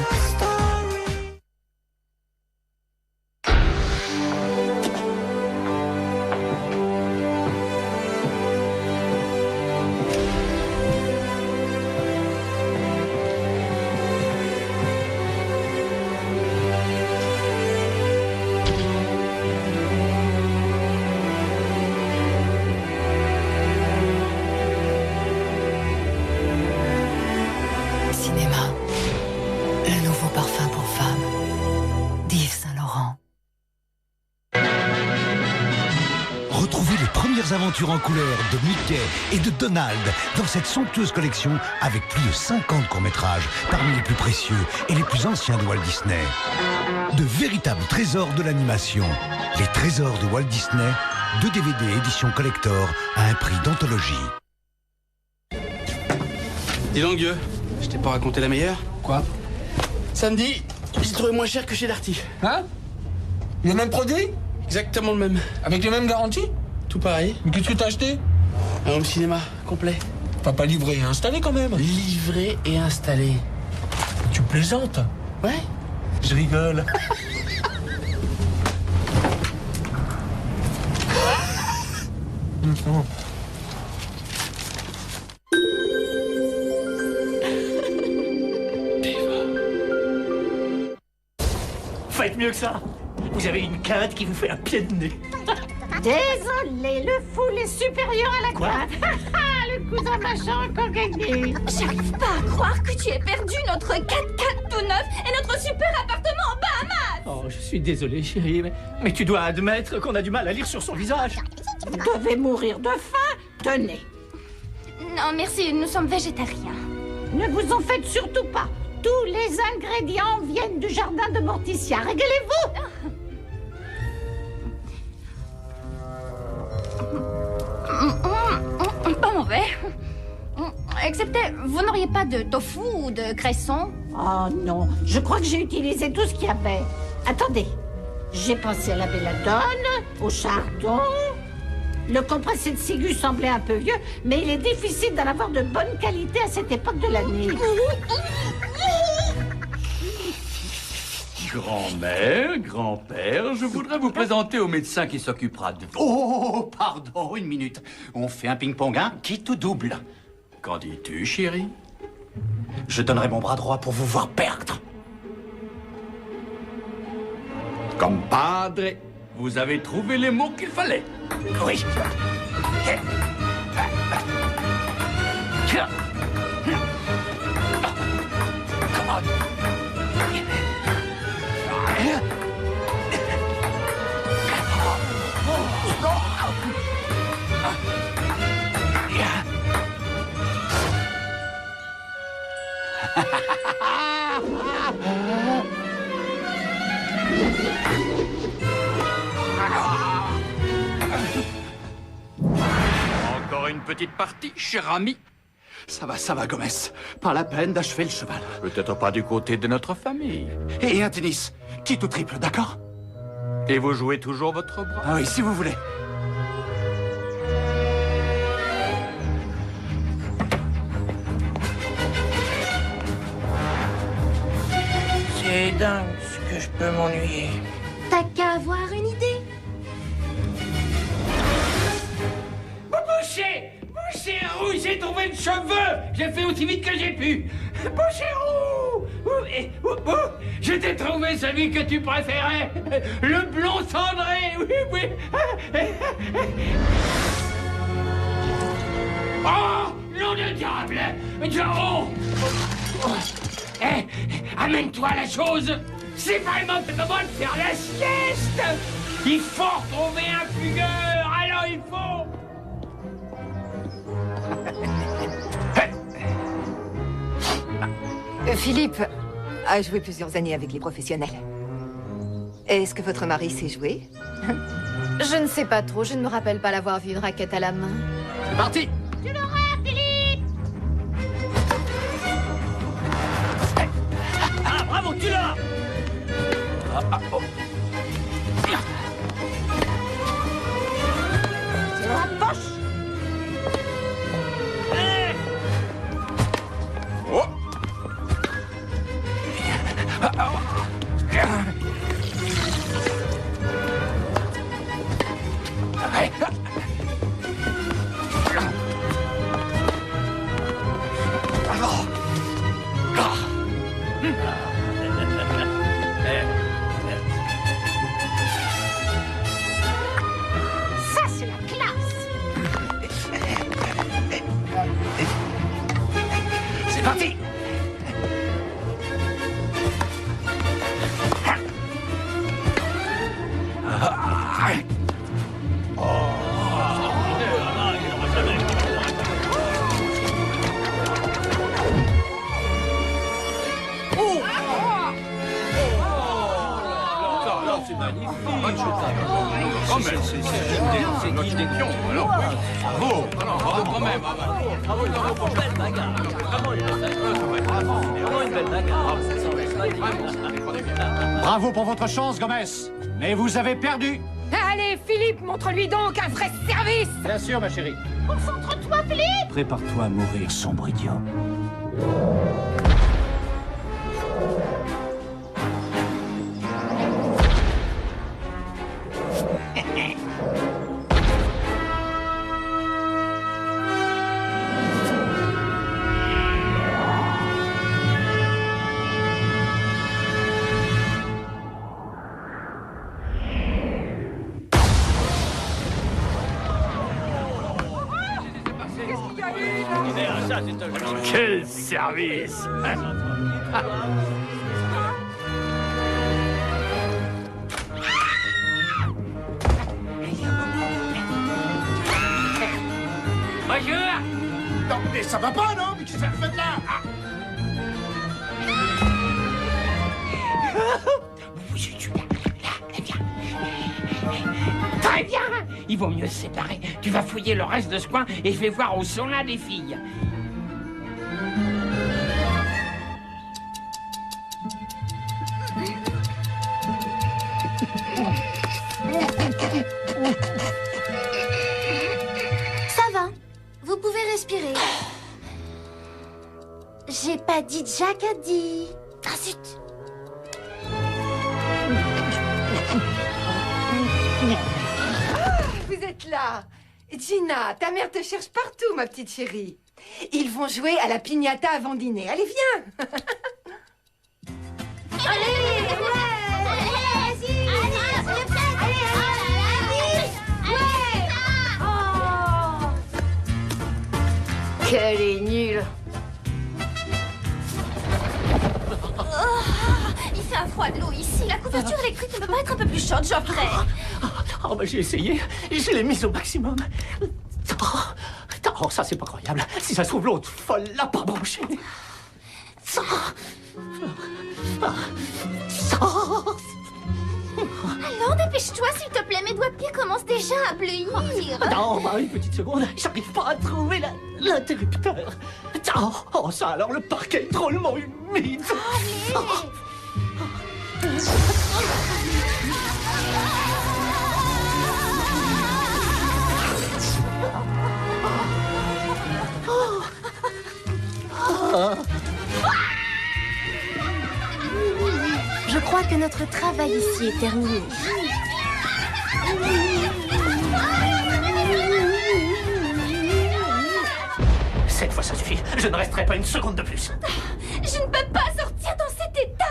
Retrouvez les premières aventures en couleur de Mickey et de Donald dans cette somptueuse collection avec plus de 50 courts-métrages parmi les plus précieux et les plus anciens de Walt Disney. De véritables trésors de l'animation. Les trésors de Walt Disney, 2 DVD édition collector à un prix d'anthologie. Dis donc, Gueux, je t'ai pas raconté la meilleure? Quoi? Samedi, j'ai trouvé moins cher que chez Darty. Hein? Le même produit? Exactement le même. Avec les mêmes garanties? Tout pareil. Mais qu'est-ce que t'as acheté? Un home cinéma complet. Pas livré et installé quand même. Livré et installé. Tu plaisantes? Ouais. Je rigole. Faites mieux que ça. Vous avez une quinte qui vous fait un pied de nez. Désolé, le foule est supérieur à la quinte. Le cousin machin a encore gagné. J'arrive pas à croire que tu aies perdu notre 4x4 tout neuf et notre super appartement en Bahamas. Oh, je suis désolé, chérie, mais tu dois admettre qu'on a du mal à lire sur son visage. Vous devez mourir de faim. Tenez. Non, merci, nous sommes végétariens. Ne vous en faites surtout pas. Tous les ingrédients viennent du jardin de Morticia. Régalez-vous. Pas mauvais. Excepté, vous n'auriez pas de tofu ou de cresson? Oh non, je crois que j'ai utilisé tout ce qu'il y avait. Attendez, j'ai pensé à la belladone, au chardon. Le compressé de ciguë semblait un peu vieux, mais il est difficile d'en avoir de bonne qualité à cette époque de l'année. Grand-mère, grand-père, je voudrais vous présenter au médecin qui s'occupera de vous. Oh, pardon, une minute. On fait un ping-pong, hein? Quitte ou double? Qu'en dis-tu, chérie? Je donnerai mon bras droit pour vous voir perdre. Compadre, vous avez trouvé les mots qu'il fallait. Oui. Encore une petite partie, cher ami. Ça va, Gomez. Pas la peine d'achever le cheval. Peut-être pas du côté de notre famille. Et un tennis. Quitte ou triple, d'accord? Et vous jouez toujours votre bras? Ah oui, si vous voulez. C'est dingue ce que je peux m'ennuyer. T'as qu'à avoir une idée. Boucher-roux, j'ai trouvé le cheveu. J'ai fait aussi vite que j'ai pu. Boucher-roux, je t'ai trouvé celui que tu préférais. Le blond cendré, oui. Oh, nom de diable. Joe. Amène-toi la chose. C'est vraiment le moment de faire la sieste. Il faut retrouver un fugueur. Alors il faut... Philippe a joué plusieurs années avec les professionnels. Est-ce que votre mari sait jouer? Je ne sais pas trop, je ne me rappelle pas l'avoir vu une raquette à la main. C'est parti! Tu l'auras, Philippe! Ah, bravo, tu l'as! C'est dans la poche! question. Alors, bravo. Bravo quand même. Bravo pour votre chance, Gomez. Mais vous avez perdu. Allez, Philippe, montre-lui donc un vrai service. Bien sûr, ma chérie. Concentre-toi, Philippe. Prépare-toi à mourir, sombre idiot. Quel service! Bonjour! Non, mais ça va pas, non? Mais qu'est-ce que ça fait de là? Très bien! Il vaut mieux se séparer. Tu vas fouiller le reste de ce coin et je vais voir où sont là les filles. Ça va. Vous pouvez respirer. J'ai pas dit Jack a dit. Ah zut! Vous êtes là. Gina, ta mère te cherche partout, ma petite chérie. Ils vont jouer à la piñata avant dîner. Allez, viens. Allez, Qu'elle est nulle. Il fait un froid de l'eau ici. La couverture électrique ne peut pas être un peu plus chaude, Geoffrey. Oh, bah j'ai essayé. Je l'ai mise au maximum. Oh, ça, c'est pas croyable. Si ça se trouve, l'autre folle l'a pas branché. Alors, dépêche-toi, s'il te plaît. Mes doigts de pied commencent déjà à bleuir. Non, bah, une petite seconde. J'arrive pas à trouver l'interrupteur. Oh, ça alors, le parquet est drôlement humide. Je crois que notre travail ici est terminé. Cette fois, ça suffit. Je ne resterai pas une seconde de plus. Je ne peux pas sortir dans cet état.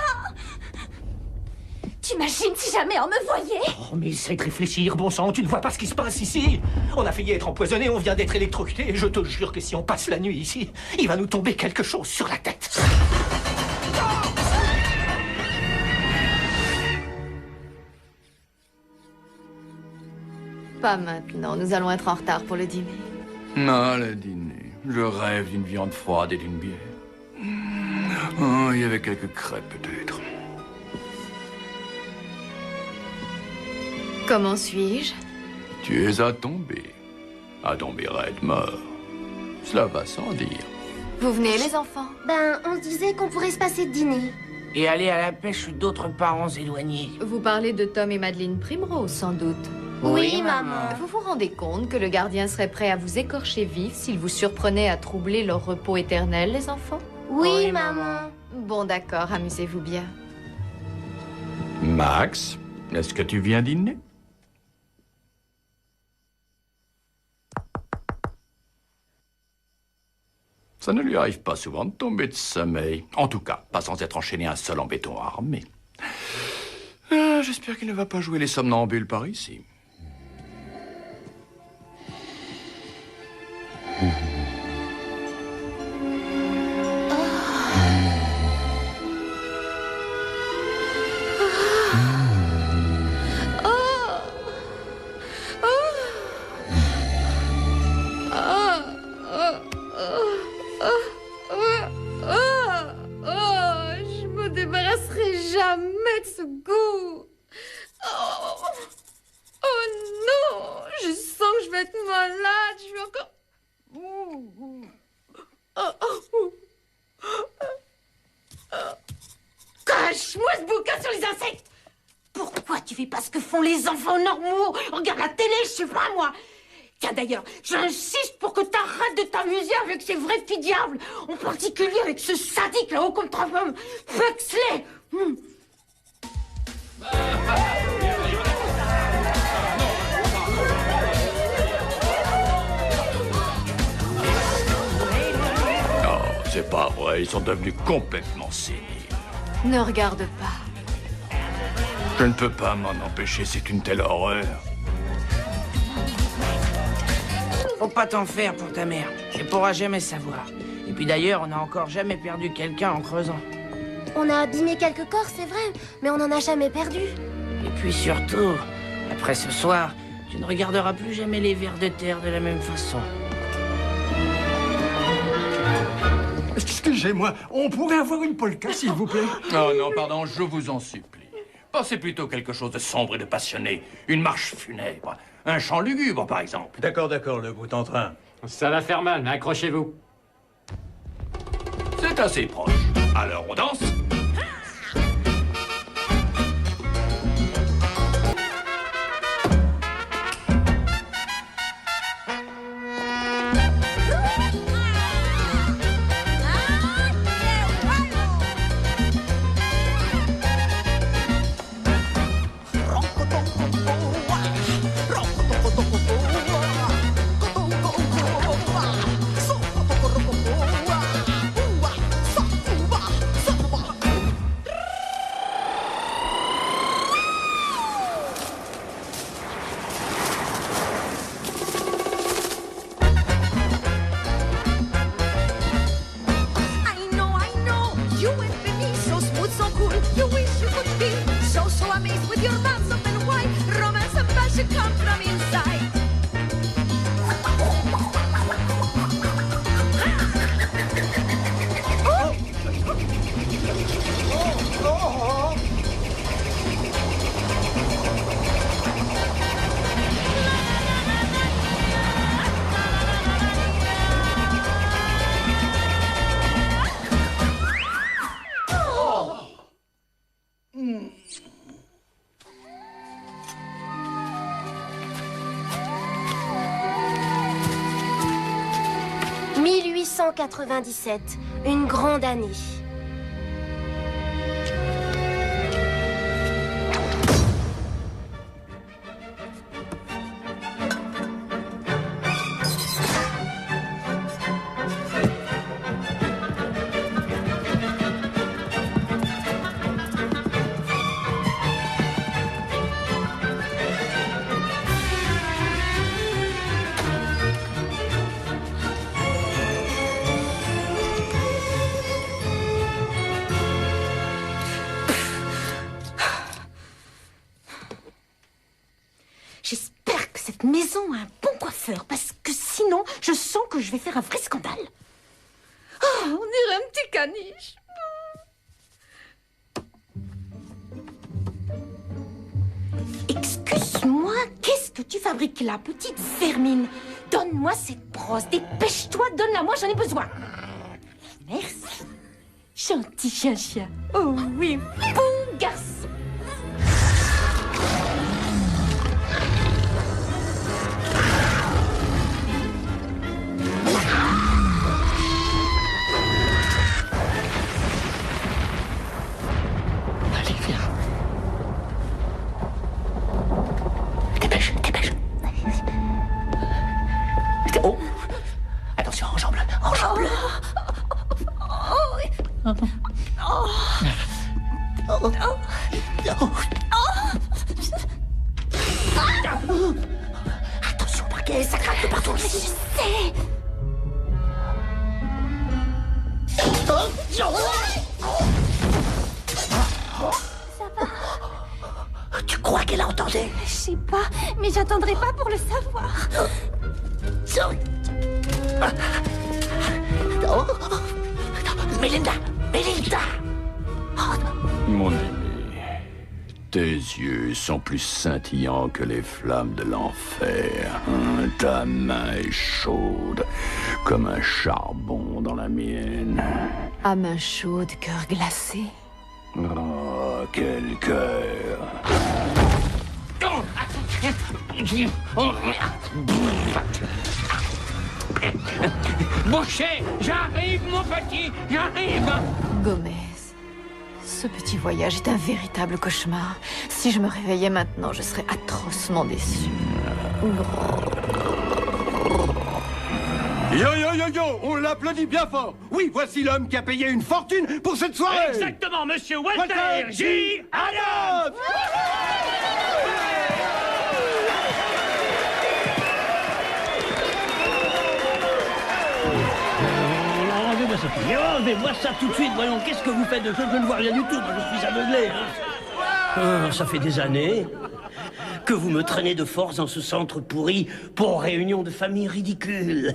T'imagines si jamais on me voyait? Oh, mais essaie de réfléchir, bon sang, tu ne vois pas ce qui se passe ici? On a failli être empoisonné, on vient d'être électrocuté. Je te jure que si on passe la nuit ici, il va nous tomber quelque chose sur la tête. Pas maintenant, nous allons être en retard pour le dîner. Non, le dîner. Je rêve d'une viande froide et d'une bière. Oh, il y avait quelques crêpes, peut-être. Comment suis-je? Tu es à tomber raide mort. Cela va sans dire. Vous venez, les enfants? Ben, on se disait qu'on pourrait se passer de dîner. Et aller à la pêche d'autres parents éloignés. Vous parlez de Tom et Madeleine Primrose, sans doute. Oui, maman. Vous vous rendez compte que le gardien serait prêt à vous écorcher vif s'il vous surprenait à troubler leur repos éternel, les enfants? Oui, maman. Bon, d'accord, amusez-vous bien. Max, est-ce que tu viens dîner? Ça ne lui arrive pas souvent de tomber de sommeil. En tout cas, pas sans être enchaîné un seul en béton armé. J'espère qu'il ne va pas jouer les somnambules par ici. Je me débarrasserai jamais de ce goût. Oh non, je sens que je être malade. Je vais encore... Cache-moi ce bouquin sur les insectes. Pourquoi tu fais pas ce que font les enfants normaux? Regarde la télé, je sais pas moi. Tiens d'ailleurs, j'insiste pour que t'arrêtes de t'amuser avec ces vrais petits diables. En particulier avec ce sadique là-haut comme travail. Huxley. Non, c'est pas vrai. Ils sont devenus complètement séniles. Ne regarde pas. Je ne peux pas m'en empêcher. C'est une telle horreur. Faut pas t'en faire pour ta mère. Elle pourra jamais savoir. Et puis d'ailleurs, on n'a encore jamais perdu quelqu'un en creusant. On a abîmé quelques corps, c'est vrai, mais on n'en a jamais perdu. Et puis surtout, après ce soir, tu ne regarderas plus jamais les vers de terre de la même façon. Excusez-moi, on pourrait avoir une polka, s'il vous plaît? Oh non, pardon, je vous en supplie. Pensez plutôt quelque chose de sombre et de passionné. Une marche funèbre. Un chant lugubre, par exemple. D'accord, le bout en train. Ça va faire mal, accrochez-vous. C'est assez proche. Alors, on danse? « 1897, une grande année. J'espère que cette maison a un bon coiffeur, parce que sinon, je sens que je vais faire un vrai scandale. Oh, on dirait un petit caniche. Excuse-moi, qu'est-ce que tu fabriques là, petite vermine? Donne-moi cette brosse, dépêche-toi, donne-la moi, j'en ai besoin. Merci. Gentil chien. Oh oui, bon garçon. Allez, viens. Dépêche. Oh! Attention, enjambe-le. Attention, Braquet, ça craque de partout. Je sais. Tu crois qu'elle a entendu? Je sais pas, mais j'attendrai pas pour le savoir. Oh. Melinda! Mon aimé, tes yeux yeux sont plus scintillants que les flammes de l'enfer. Ta main est chaude, comme un charbon dans la mienne. À main chaude, cœur glacé. Oh, quel cœur! Boucher, j'arrive, mon petit, j'arrive. Gomez, ce petit voyage est un véritable cauchemar. Si je me réveillais maintenant, je serais atrocement déçu. Yo yo yo yo, on l'applaudit bien fort. Oui, voici l'homme qui a payé une fortune pour cette soirée. Exactement, monsieur Walter J. Adams. Enlevez-moi ça, enlevez-moi ça tout de suite, voyons, qu'est-ce que vous faites de ça? Je ne vois rien du tout, moi je suis aveuglé. Ça fait des années que vous me traînez de force dans ce centre pourri pour réunion de famille ridicule.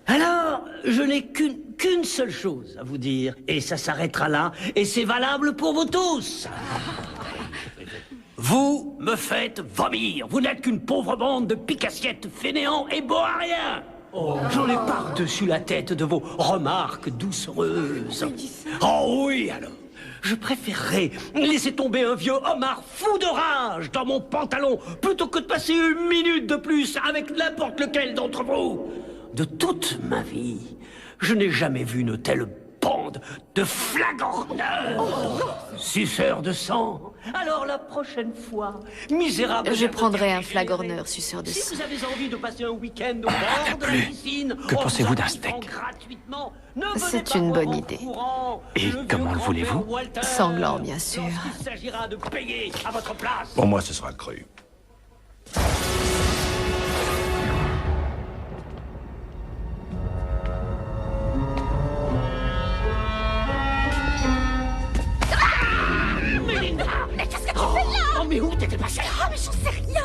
Alors, je n'ai qu'une seule chose à vous dire, et ça s'arrêtera là, et c'est valable pour vous tous. Vous me faites vomir. Vous n'êtes qu'une pauvre bande de pique-assiettes fainéants et beaux à rien. J'en ai par-dessus la tête de vos remarques doucereuses. Oh oui, alors. Je préférerais laisser tomber un vieux homard fou de rage dans mon pantalon plutôt que de passer une minute de plus avec n'importe lequel d'entre vous. De toute ma vie, je n'ai jamais vu une telle bande de flagorneurs, suceurs de sang. Alors la prochaine fois, misérable... Je prendrai un flagorneur suceur de sang. Si vous avez envie de passer un week-end au bord de la piscine... Que pensez-vous d'un steak? C'est une bonne idée. Et comment le voulez-vous? Sanglant, bien sûr. Il s'agira de payer à votre place. Pour moi, ce sera cru. Mais qu'est-ce que tu fais là? Oh, mais où t'étais passé? Oh, mais j'en sais rien.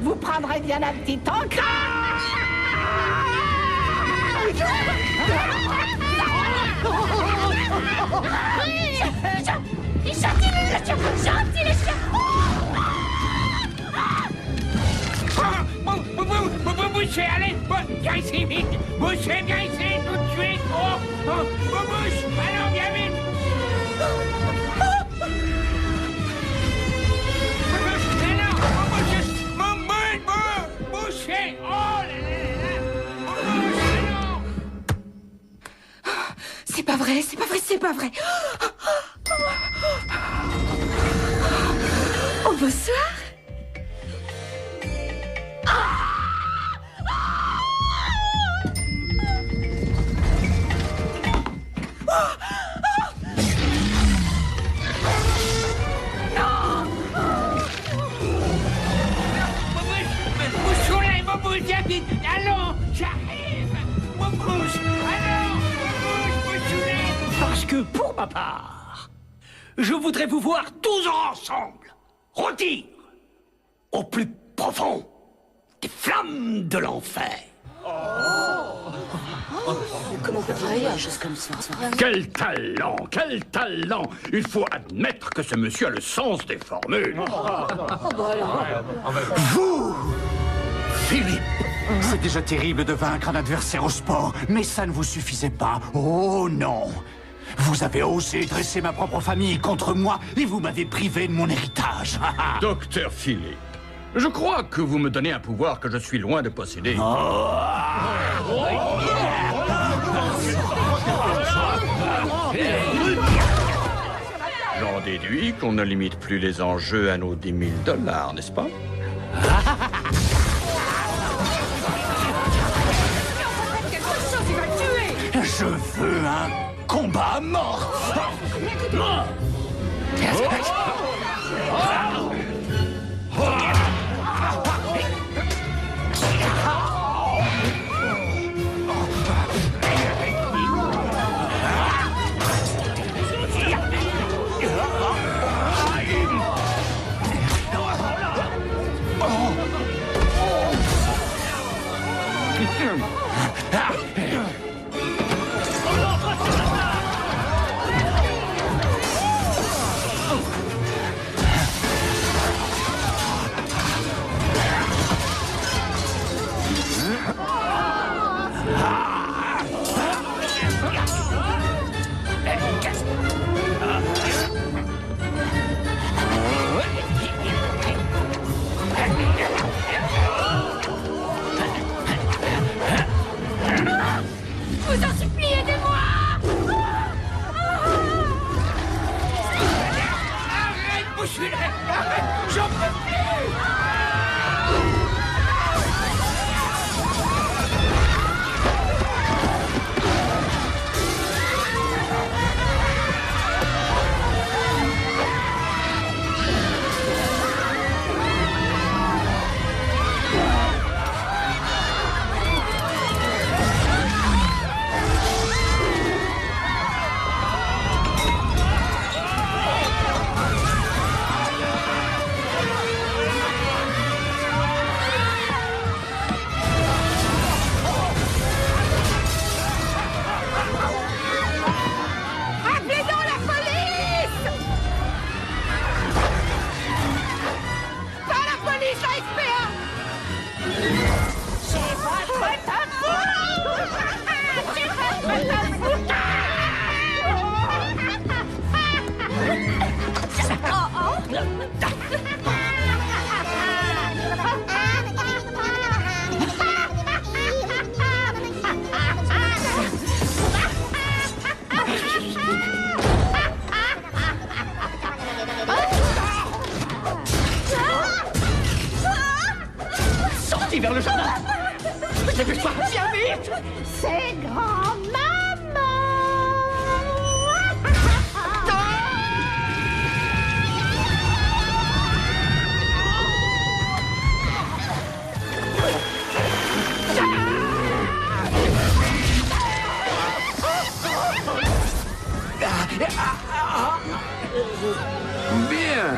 Vous prendrez bien un petit encre. Gentil le chien. Boucher, allez, viens ici vite. Boucher, viens ici tout de suite. Bouche, allons, viens vite. Boucher, oh là là. C'est pas vrai, c'est pas vrai, c'est pas vrai. Oh, bonsoir. Bouche, viens vite. Allons, j'arrive. Bouche, allons. Parce que, pour ma part, je voudrais vous voir tous ensemble rôtir au plus profond des flammes de l'enfer. Comment on peut travailler une chose comme ça? Quel talent! Quel talent! Il faut admettre que ce monsieur a le sens des formules. Vous, Philippe, c'est déjà terrible de vaincre un adversaire au sport, mais ça ne vous suffisait pas. Oh non! Vous avez osé dresser ma propre famille contre moi et vous m'avez privé de mon héritage. Docteur Philippe, je crois que vous me donnez un pouvoir que je suis loin de posséder. J'en déduis qu'on ne limite plus les enjeux à nos 10 000 $, n'est-ce pas? Je veux un combat à mort. enculé! Arrête! J'en peux plus! Appelez donc la police! Pas la police, la SPA! C'est votre Sortez vers le jardin! Dépêche-toi! Viens vite! C'est grand-maman! Bien.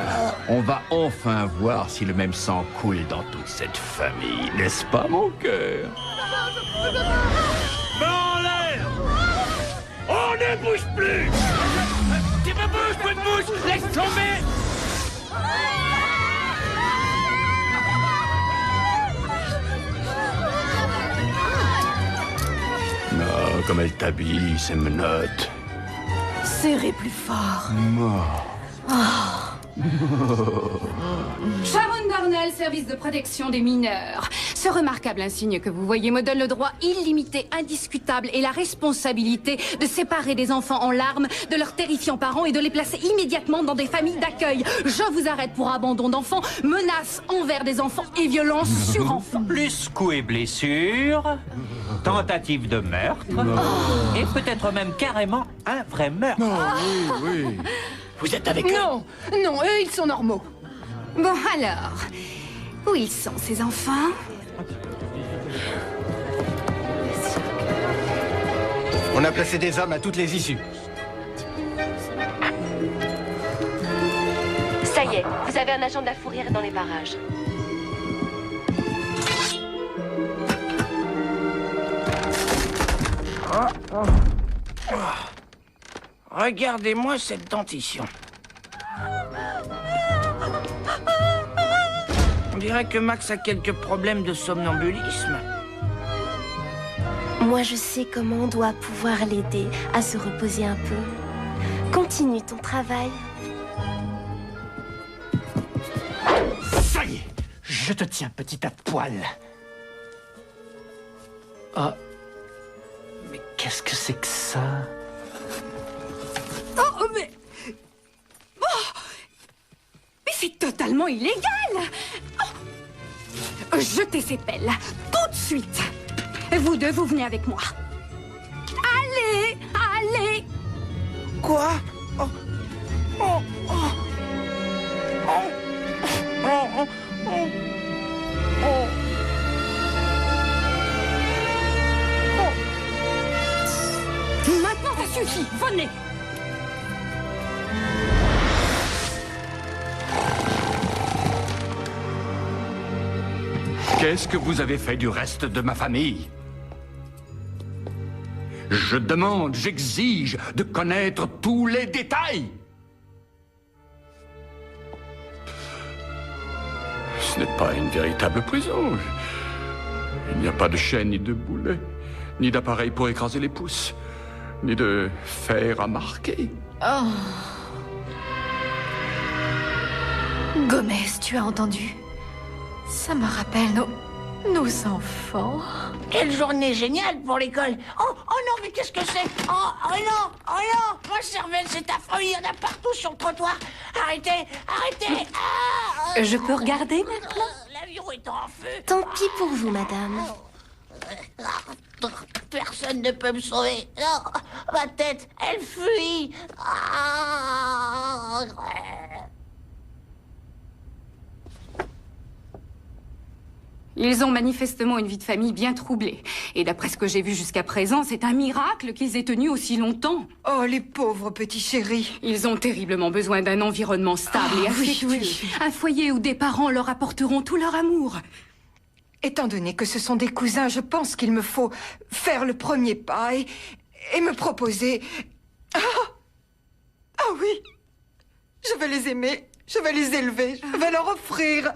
On va enfin voir si le même sang coule dans toute cette famille, n'est-ce pas, mon cœur? Main en l'air! On ne bouge plus! Tu me bouges, peu de bouche! Laisse tomber! Non, comme elle t'habille, ces menottes. Serrez plus fort. Mort. Sharon Darnell, service de protection des mineurs. Ce remarquable insigne que vous voyez me donne le droit illimité, indiscutable et la responsabilité de séparer des enfants en larmes de leurs terrifiants parents et de les placer immédiatement dans des familles d'accueil. Je vous arrête pour abandon d'enfants, menaces envers des enfants et violences sur enfants. Plus coups et blessures, tentative de meurtre, et peut-être même carrément un vrai meurtre. Oui. Vous êtes avec eux? Non, non, eux, ils sont normaux. Bon, alors, où ils sont, ces enfants? On a placé des hommes à toutes les issues. Ça y est, vous avez un agent de la fourrière dans les parages. Regardez-moi cette dentition. On dirait que Max a quelques problèmes de somnambulisme. Moi, je sais comment on doit pouvoir l'aider à se reposer un peu. Continue ton travail. Ça y est, je te tiens, petit tas de poils. Ah, mais qu'est-ce que c'est que ça? Oh, mais... Oh, mais c'est totalement illégal! Oh. Jetez ces pelles, tout de suite! Vous deux, vous venez avec moi. Allez, allez! Quoi? Oh. Oh. Oh. Oh. Oh. Oh. Oh. Oh. Maintenant, ça suffit, venez! Qu'est-ce que vous avez fait du reste de ma famille? Je demande, j'exige de connaître tous les détails. Ce n'est pas une véritable prison. Il n'y a pas de chaîne, ni de boulet, ni d'appareil pour écraser les pouces, ni de fer à marquer. Oh. Gomez, tu as entendu? Ça me rappelle Nos enfants. Quelle journée géniale pour l'école. Oh non, mais qu'est-ce que c'est? Oh non, ma cervelle, c'est affreux, il y en a partout sur le trottoir. Arrêtez. Je peux regarder maintenant? L'avion est en feu. Tant pis pour vous, madame. Personne ne peut me sauver. Non, ma tête, elle fuit. Ils ont manifestement une vie de famille bien troublée. Et d'après ce que j'ai vu jusqu'à présent, c'est un miracle qu'ils aient tenu aussi longtemps. Oh, les pauvres petits chéris. Ils ont terriblement besoin d'un environnement stable et affectueux. Oui. Un foyer où des parents leur apporteront tout leur amour. Étant donné que ce sont des cousins, je pense qu'il me faut faire le premier pas et me proposer... Ah oui, je vais les aimer, je vais les élever, je vais leur offrir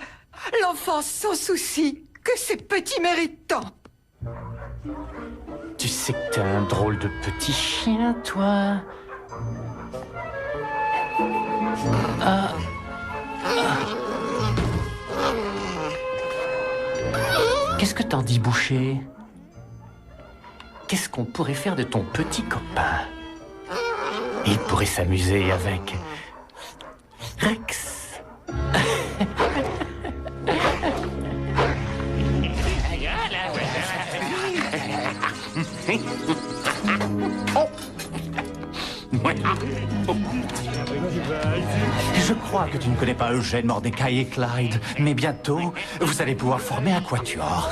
l'enfance sans souci que ces petits méritent tant. Tu sais que t'es un drôle de petit chien, toi. Qu'est-ce que t'en dis, Boucher? Qu'est-ce qu'on pourrait faire de ton petit copain? Il pourrait s'amuser avec Rex. Je crois que tu ne connais pas Eugène, Mordecai et Clyde, mais bientôt, vous allez pouvoir former un quatuor.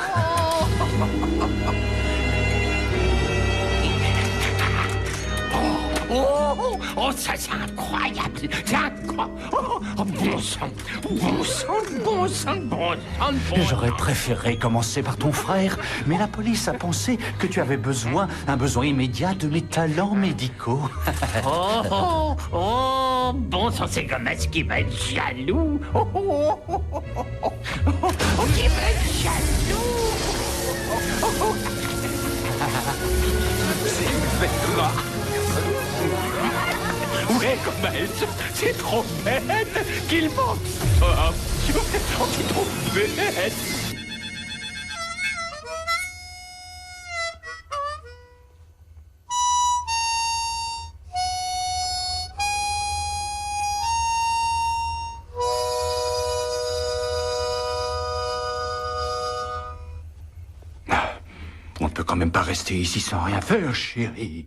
Oh, ça c'est incroyable. C'est incroyable. Bon sang. J'aurais préféré commencer par ton frère, mais la police a pensé que tu avais un besoin immédiat de mes talents médicaux. Bon sang, c'est Gomez qui va être jaloux. Qui va être jaloux. C'est vrai. Ouais, Gomez, c'est trop bête qu'il manque ça. Oh, c'est trop bête. On ne peut quand même pas rester ici sans rien faire, chérie.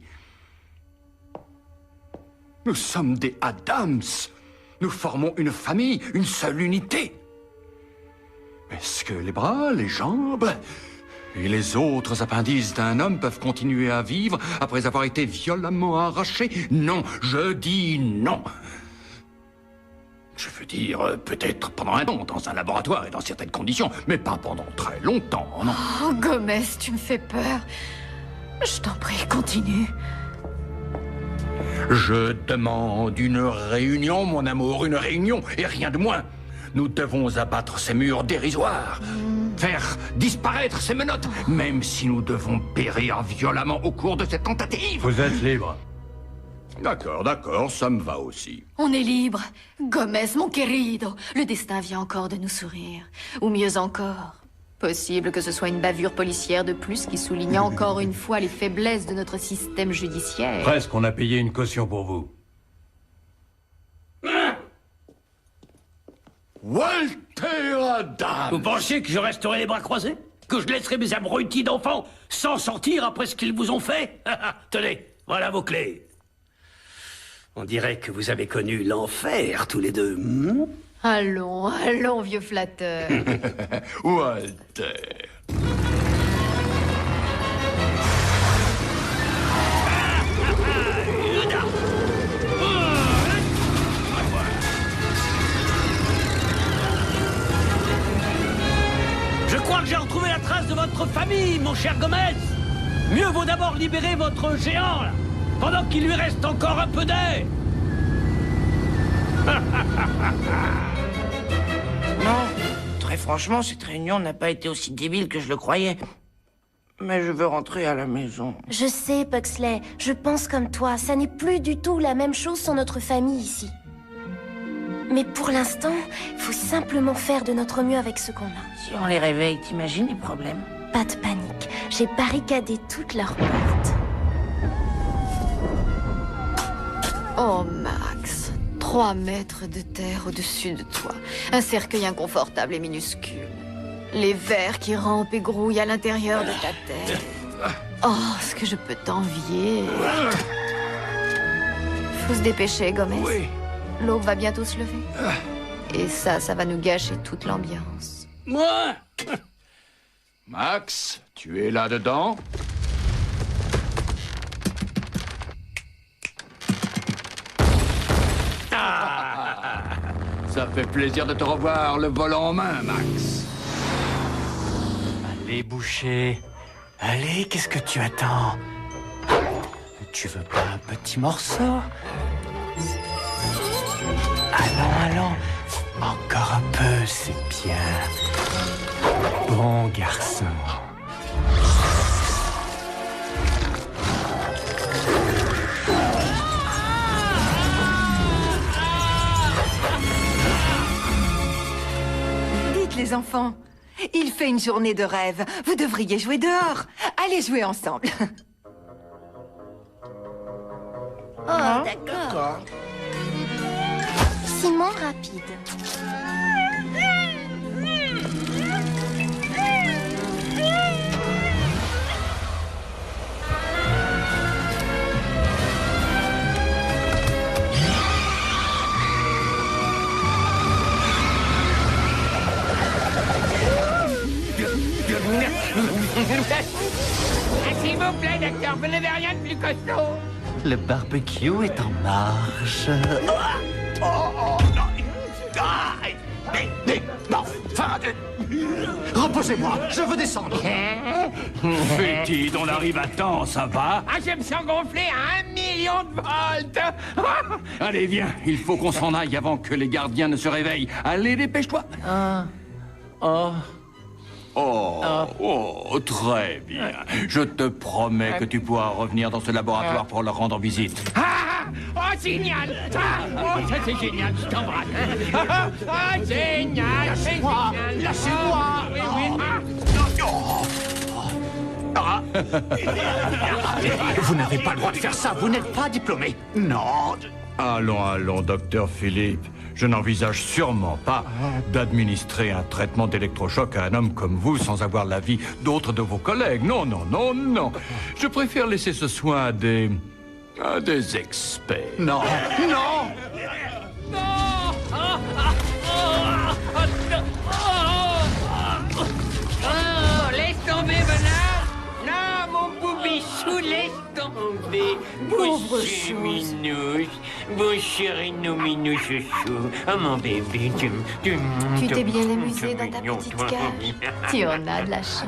Nous sommes des Adams. Nous formons une famille, une seule unité. Est-ce que les bras, les jambes et les autres appendices d'un homme peuvent continuer à vivre après avoir été violemment arrachés? Non, je dis non. Je veux dire, peut-être pendant un temps, dans un laboratoire et dans certaines conditions, mais pas pendant très longtemps, non. Oh, Gomez, tu me fais peur. Je t'en prie, continue. Je demande une réunion, mon amour, une réunion, et rien de moins. Nous devons abattre ces murs dérisoires, faire disparaître ces menottes, même si nous devons périr violemment au cours de cette tentative. Vous êtes libre. D'accord, ça me va aussi. On est libre. Gomez, mon querido. Le destin vient encore de nous sourire. Ou mieux encore, possible que ce soit une bavure policière de plus qui souligne encore une fois les faiblesses de notre système judiciaire. Presque, on a payé une caution pour vous. Walter Adams! Vous pensiez que je resterais les bras croisés? Que je laisserais mes abrutis d'enfants sans sortir après ce qu'ils vous ont fait? Tenez, voilà vos clés. On dirait que vous avez connu l'enfer, tous les deux. Allons, allons, vieux flatteur. Walter. Je crois que j'ai retrouvé la trace de votre famille, mon cher Gomez. Mieux vaut d'abord libérer votre géant, là, pendant qu'il lui reste encore un peu d'air. Non, très franchement, cette réunion n'a pas été aussi débile que je le croyais. Mais je veux rentrer à la maison. Je sais, Pugsley, je pense comme toi. Ça n'est plus du tout la même chose sans notre famille ici. Mais pour l'instant, il faut simplement faire de notre mieux avec ce qu'on a. Si on les réveille, t'imagines les problèmes? Pas de panique. J'ai barricadé toutes leurs portes. Oh, Max. 3 mètres de terre au-dessus de toi. Un cercueil inconfortable et minuscule. Les vers qui rampent et grouillent à l'intérieur de ta tête. Oh, ce que je peux t'envier. Faut se dépêcher, Gomez. Oui. L'aube va bientôt se lever. Et ça va nous gâcher toute l'ambiance. Moi? Max, tu es là-dedans? Ça fait plaisir de te revoir, le volant en main, Max. Allez, Boucher. Allez, qu'est-ce que tu attends? Tu veux pas un petit morceau? Allons. Encore un peu, c'est bien. Bon garçon. Dites les enfants, il fait une journée de rêve. Vous devriez jouer dehors. Allez jouer ensemble. Oh, d'accord. Ciment rapide. S'il vous plaît, docteur, vous n'avez rien de plus costaud. Le barbecue est en marche. Non, reposez-moi, je veux descendre. Fétide, on arrive à temps, ça va? Ah, je me sens gonflé à 1 million de volts. Allez, viens, il faut qu'on s'en aille avant que les gardiens ne se réveillent. Allez, dépêche-toi. Oh, très bien. Je te promets que tu pourras revenir dans ce laboratoire pour leur rendre visite. Oh, génial. Oh, ça c'est génial, je t'embrasse. Génial. Lâchez-moi. Lâchez-moi. Oui, oui. Vous n'avez pas le droit de faire ça, vous n'êtes pas diplômé. Non. Allons, docteur Philippe. Je n'envisage sûrement pas d'administrer un traitement d'électrochoc à un homme comme vous sans avoir l'avis d'autres de vos collègues. Non. Je préfère laisser ce soin à des experts. Non. Oh, laisse tomber, Bernard. Non, mon boubichou, laisse tomber. Pauvre Boucher minouche, mon chéri minou chouchou. Oh, mon bébé, Tu t'es bien amusé dans ta petite cage. Tu en as de la chance.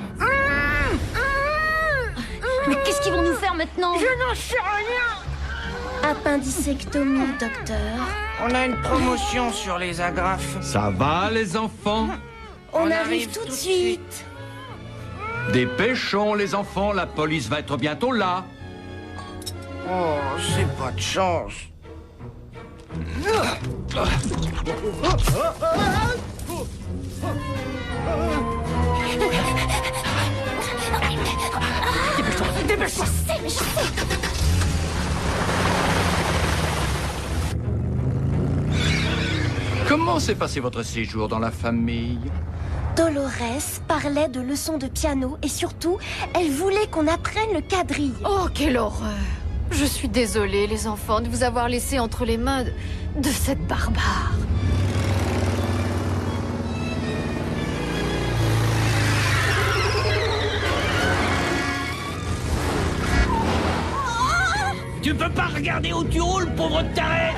Mais qu'est-ce qu'ils vont nous faire maintenant? Je n'en sais rien. Appendicectomie, docteur. On a une promotion sur les agrafes. Ça va, les enfants? On arrive tout de suite. Dépêchons, les enfants, la police va être bientôt là. Oh, c'est pas de chance. Dépêche-toi. Je sais. Comment s'est passé votre séjour dans la famille? Dolores parlait de leçons de piano et surtout, elle voulait qu'on apprenne le quadrille. Oh, quelle horreur! Je suis désolée, les enfants, de vous avoir laissé entre les mains de cette barbare. Tu peux pas regarder où tu roules, pauvre taré!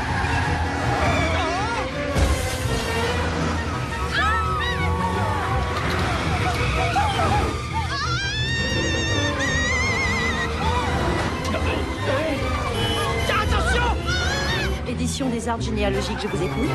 Attention! Édition des arbres généalogiques, je vous écoute.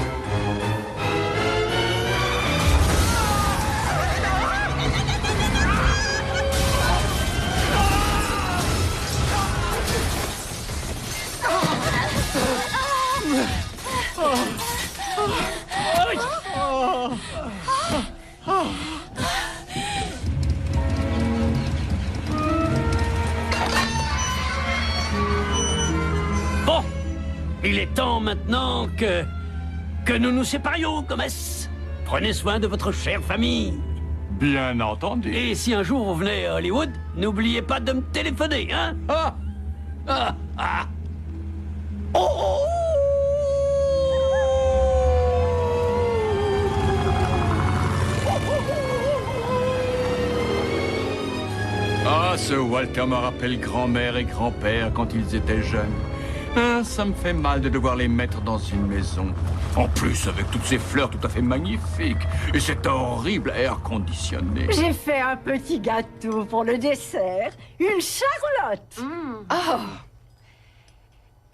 maintenant que nous nous séparions, Gomez. Prenez soin de votre chère famille. Bien entendu. Et si un jour vous venez à Hollywood, n'oubliez pas de me téléphoner, hein? Ah! Ah! Ah! Oh! Oh! Ah, ce Walter me rappelle grand-mère et grand-père quand ils étaient jeunes. Ah, ça me fait mal de devoir les mettre dans une maison. En plus, avec toutes ces fleurs tout à fait magnifiques et cet horrible air conditionné. J'ai fait un petit gâteau pour le dessert. Une charlotte. Oh.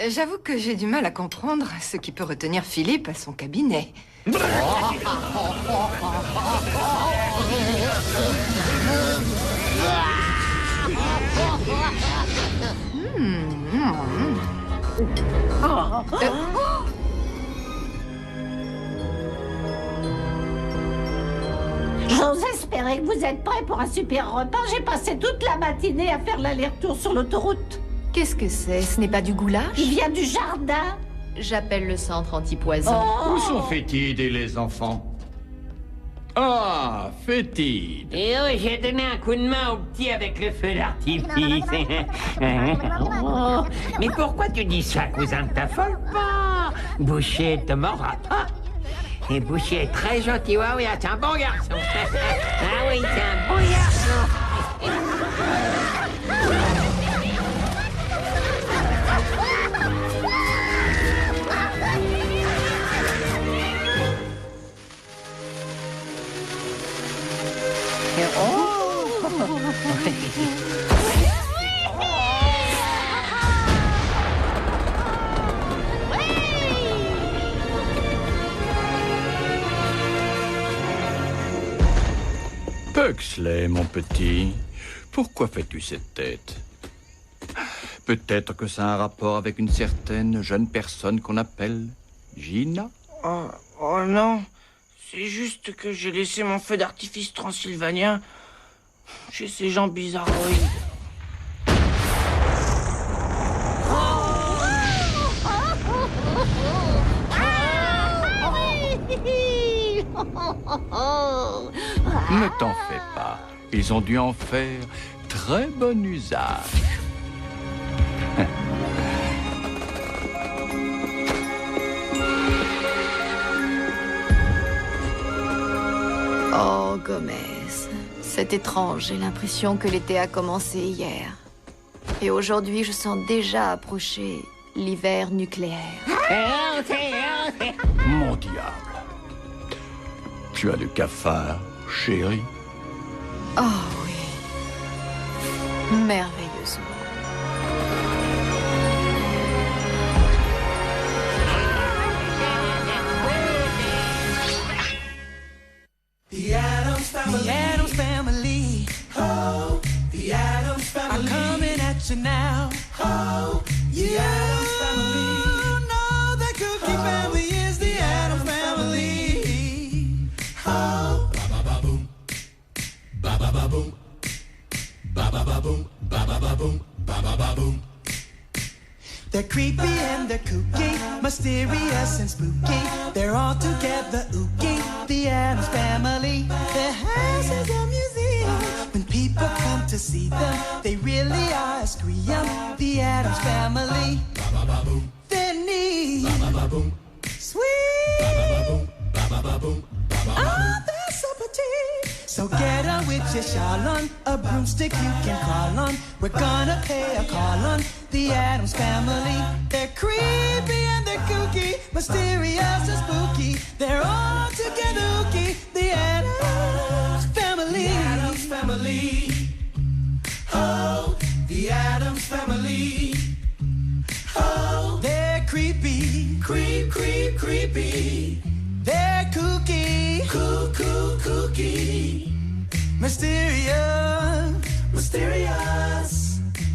J'avoue que j'ai du mal à comprendre ce qui peut retenir Philippe à son cabinet. J'ose espérer que vous êtes prêts pour un super repas. J'ai passé toute la matinée à faire l'aller-retour sur l'autoroute. Qu'est-ce que c'est? Ce n'est pas du goulash? Il vient du jardin. J'appelle le centre antipoison. Où sont Fétide et les enfants? Ah, Fétide. Et oh, j'ai donné un coup de main au petit avec le feu d'artifice. Mais pourquoi tu dis ça, cousin? T'affole pas. Boucher te mordra pas. Et Boucher est très gentil. Ouais, oui, c'est un bon garçon. Ah oui, c'est un bon garçon. Pugsley, mon petit, pourquoi fais-tu cette tête? Peut-être que ça a un rapport avec une certaine jeune personne qu'on appelle Gina? Oh non, c'est juste que j'ai laissé mon feu d'artifice transylvanien chez ces gens bizarroïdes. Ne t'en fais pas, ils ont dû en faire très bon usage. Oh, Gomez, c'est étrange. J'ai l'impression que l'été a commencé hier. Et aujourd'hui, je sens déjà approcher l'hiver nucléaire. Mon diable. Tu as du cafard, chérie? Oh oui. Merveilleusement. The Addams Family. The Addams Family. Oh, the Addams Family. I'm coming at you now. Oh, the Addams Family. No, the Cookie Family is the Addams Family. Oh, ba ba ba boom, ba ba ba boom, ba ba ba boom, ba ba ba boom, ba ba ba boom. They're creepy and they're kooky, mysterious and spooky. They're all together ooky, the Addams Family. Their house is a museum. When people come to see them, they really are a scream. The Addams Family. They're neat, sweet, oh, they're so petite. So get on with your shawl on, a broomstick you can call on. We're gonna pay a call on the Addams Family. They're creepy and they're kooky, mysterious and spooky. They're all together ooky, the Addams Family. The Addams Family. Oh, the Addams Family. Oh, they're creepy, creepy. They're kooky, kooky. Mysterious,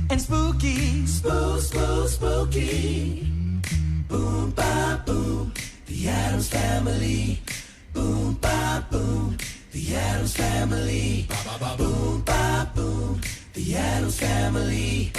and spooky, spooky. Boom, ba, boom, the Addams Family. Boom, ba, boom, the Addams Family. Boom, ba, boom, the Addams Family.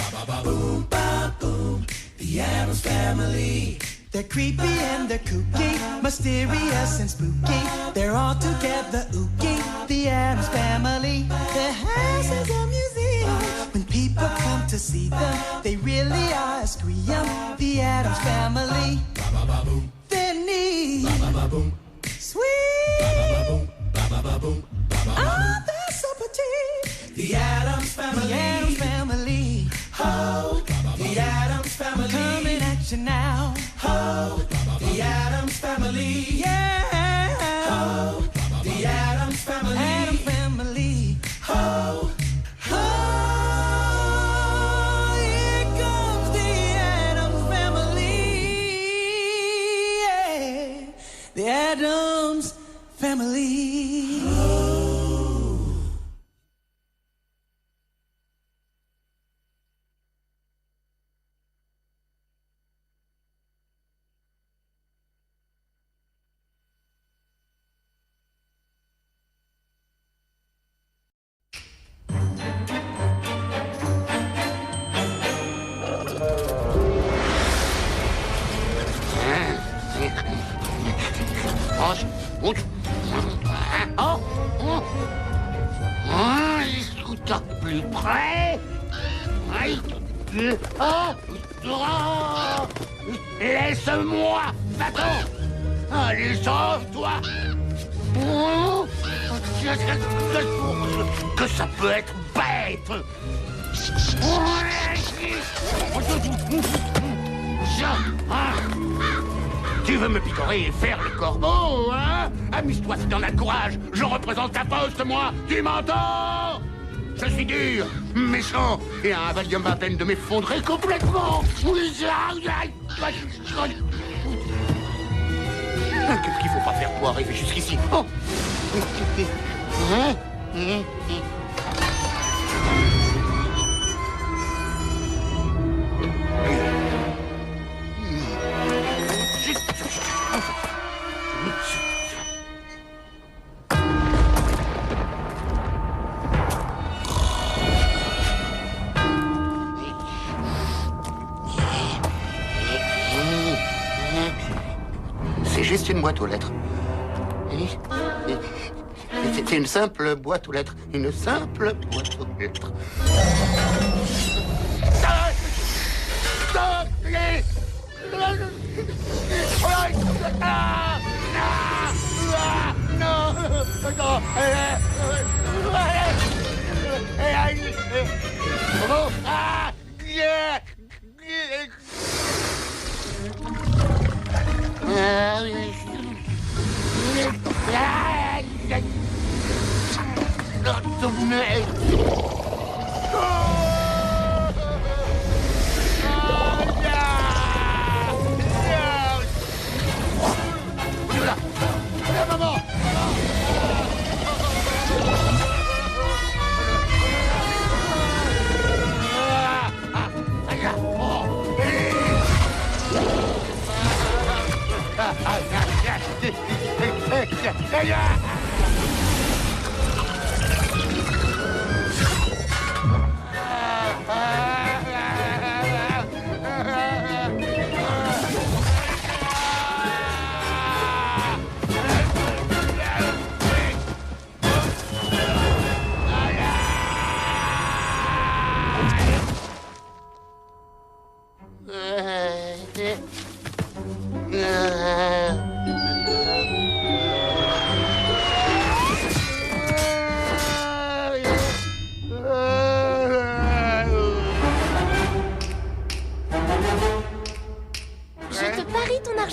Boom, ba, boom, the Addams Family. They're creepy and they're kooky, mysterious and spooky. They're all together ooky, the Addams Family. Their house is a museum. When people come to see them, they really are a scream. The Addams Family. They're neat, sweet. Oh, they're so petite. The Addams Family. The Addams Family. Oh, the Addams Family. Coming at you now. Oh, the Addams Family. Yeah. Oh, the Addams Family. Addams Family. Oh, oh, here comes the Addams Family. Yeah. The Addams Family. Oh. Plus près. Laisse-moi, va-t'en. Allez, sauve-toi. Que ça peut être bête. Tu veux me picorer et faire le corbeau, hein? Amuse-toi si t'en as le courage. Je représente ta poste, moi. Tu m'entends? Je suis dur, méchant, et un Valium à peine de m'effondrer complètement. Qu'est-ce qu'il faut pas faire pour arriver jusqu'ici? Oh. C'est juste une boîte aux lettres. C'est une simple boîte aux lettres. Une simple boîte aux lettres.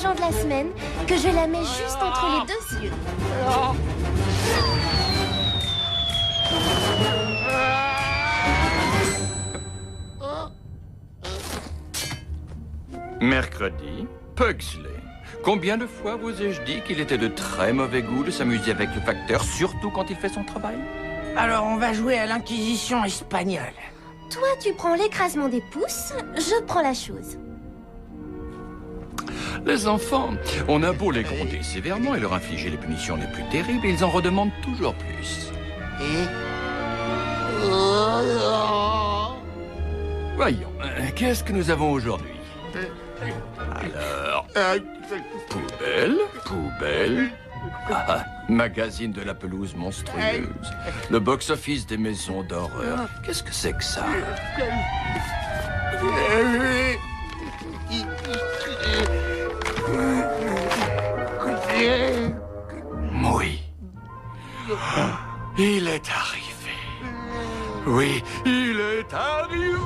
De la semaine que je la mets juste entre les deux yeux. Mercredi, Pugsley. Combien de fois vous ai-je dit qu'il était de très mauvais goût de s'amuser avec le facteur, surtout quand il fait son travail? Alors on va jouer à l'Inquisition espagnole. Toi, tu prends l'écrasement des pouces, je prends la chose. Les enfants, on a beau les gronder sévèrement et leur infliger les punitions les plus terribles, ils en redemandent toujours plus. Voyons, qu'est-ce que nous avons aujourd'hui? Alors, Poubelle, poubelle. Ah, magazine de la pelouse monstrueuse. Le box-office des maisons d'horreur. Qu'est-ce que c'est que ça? Oui. Il est arrivé. Oui, il est arrivé.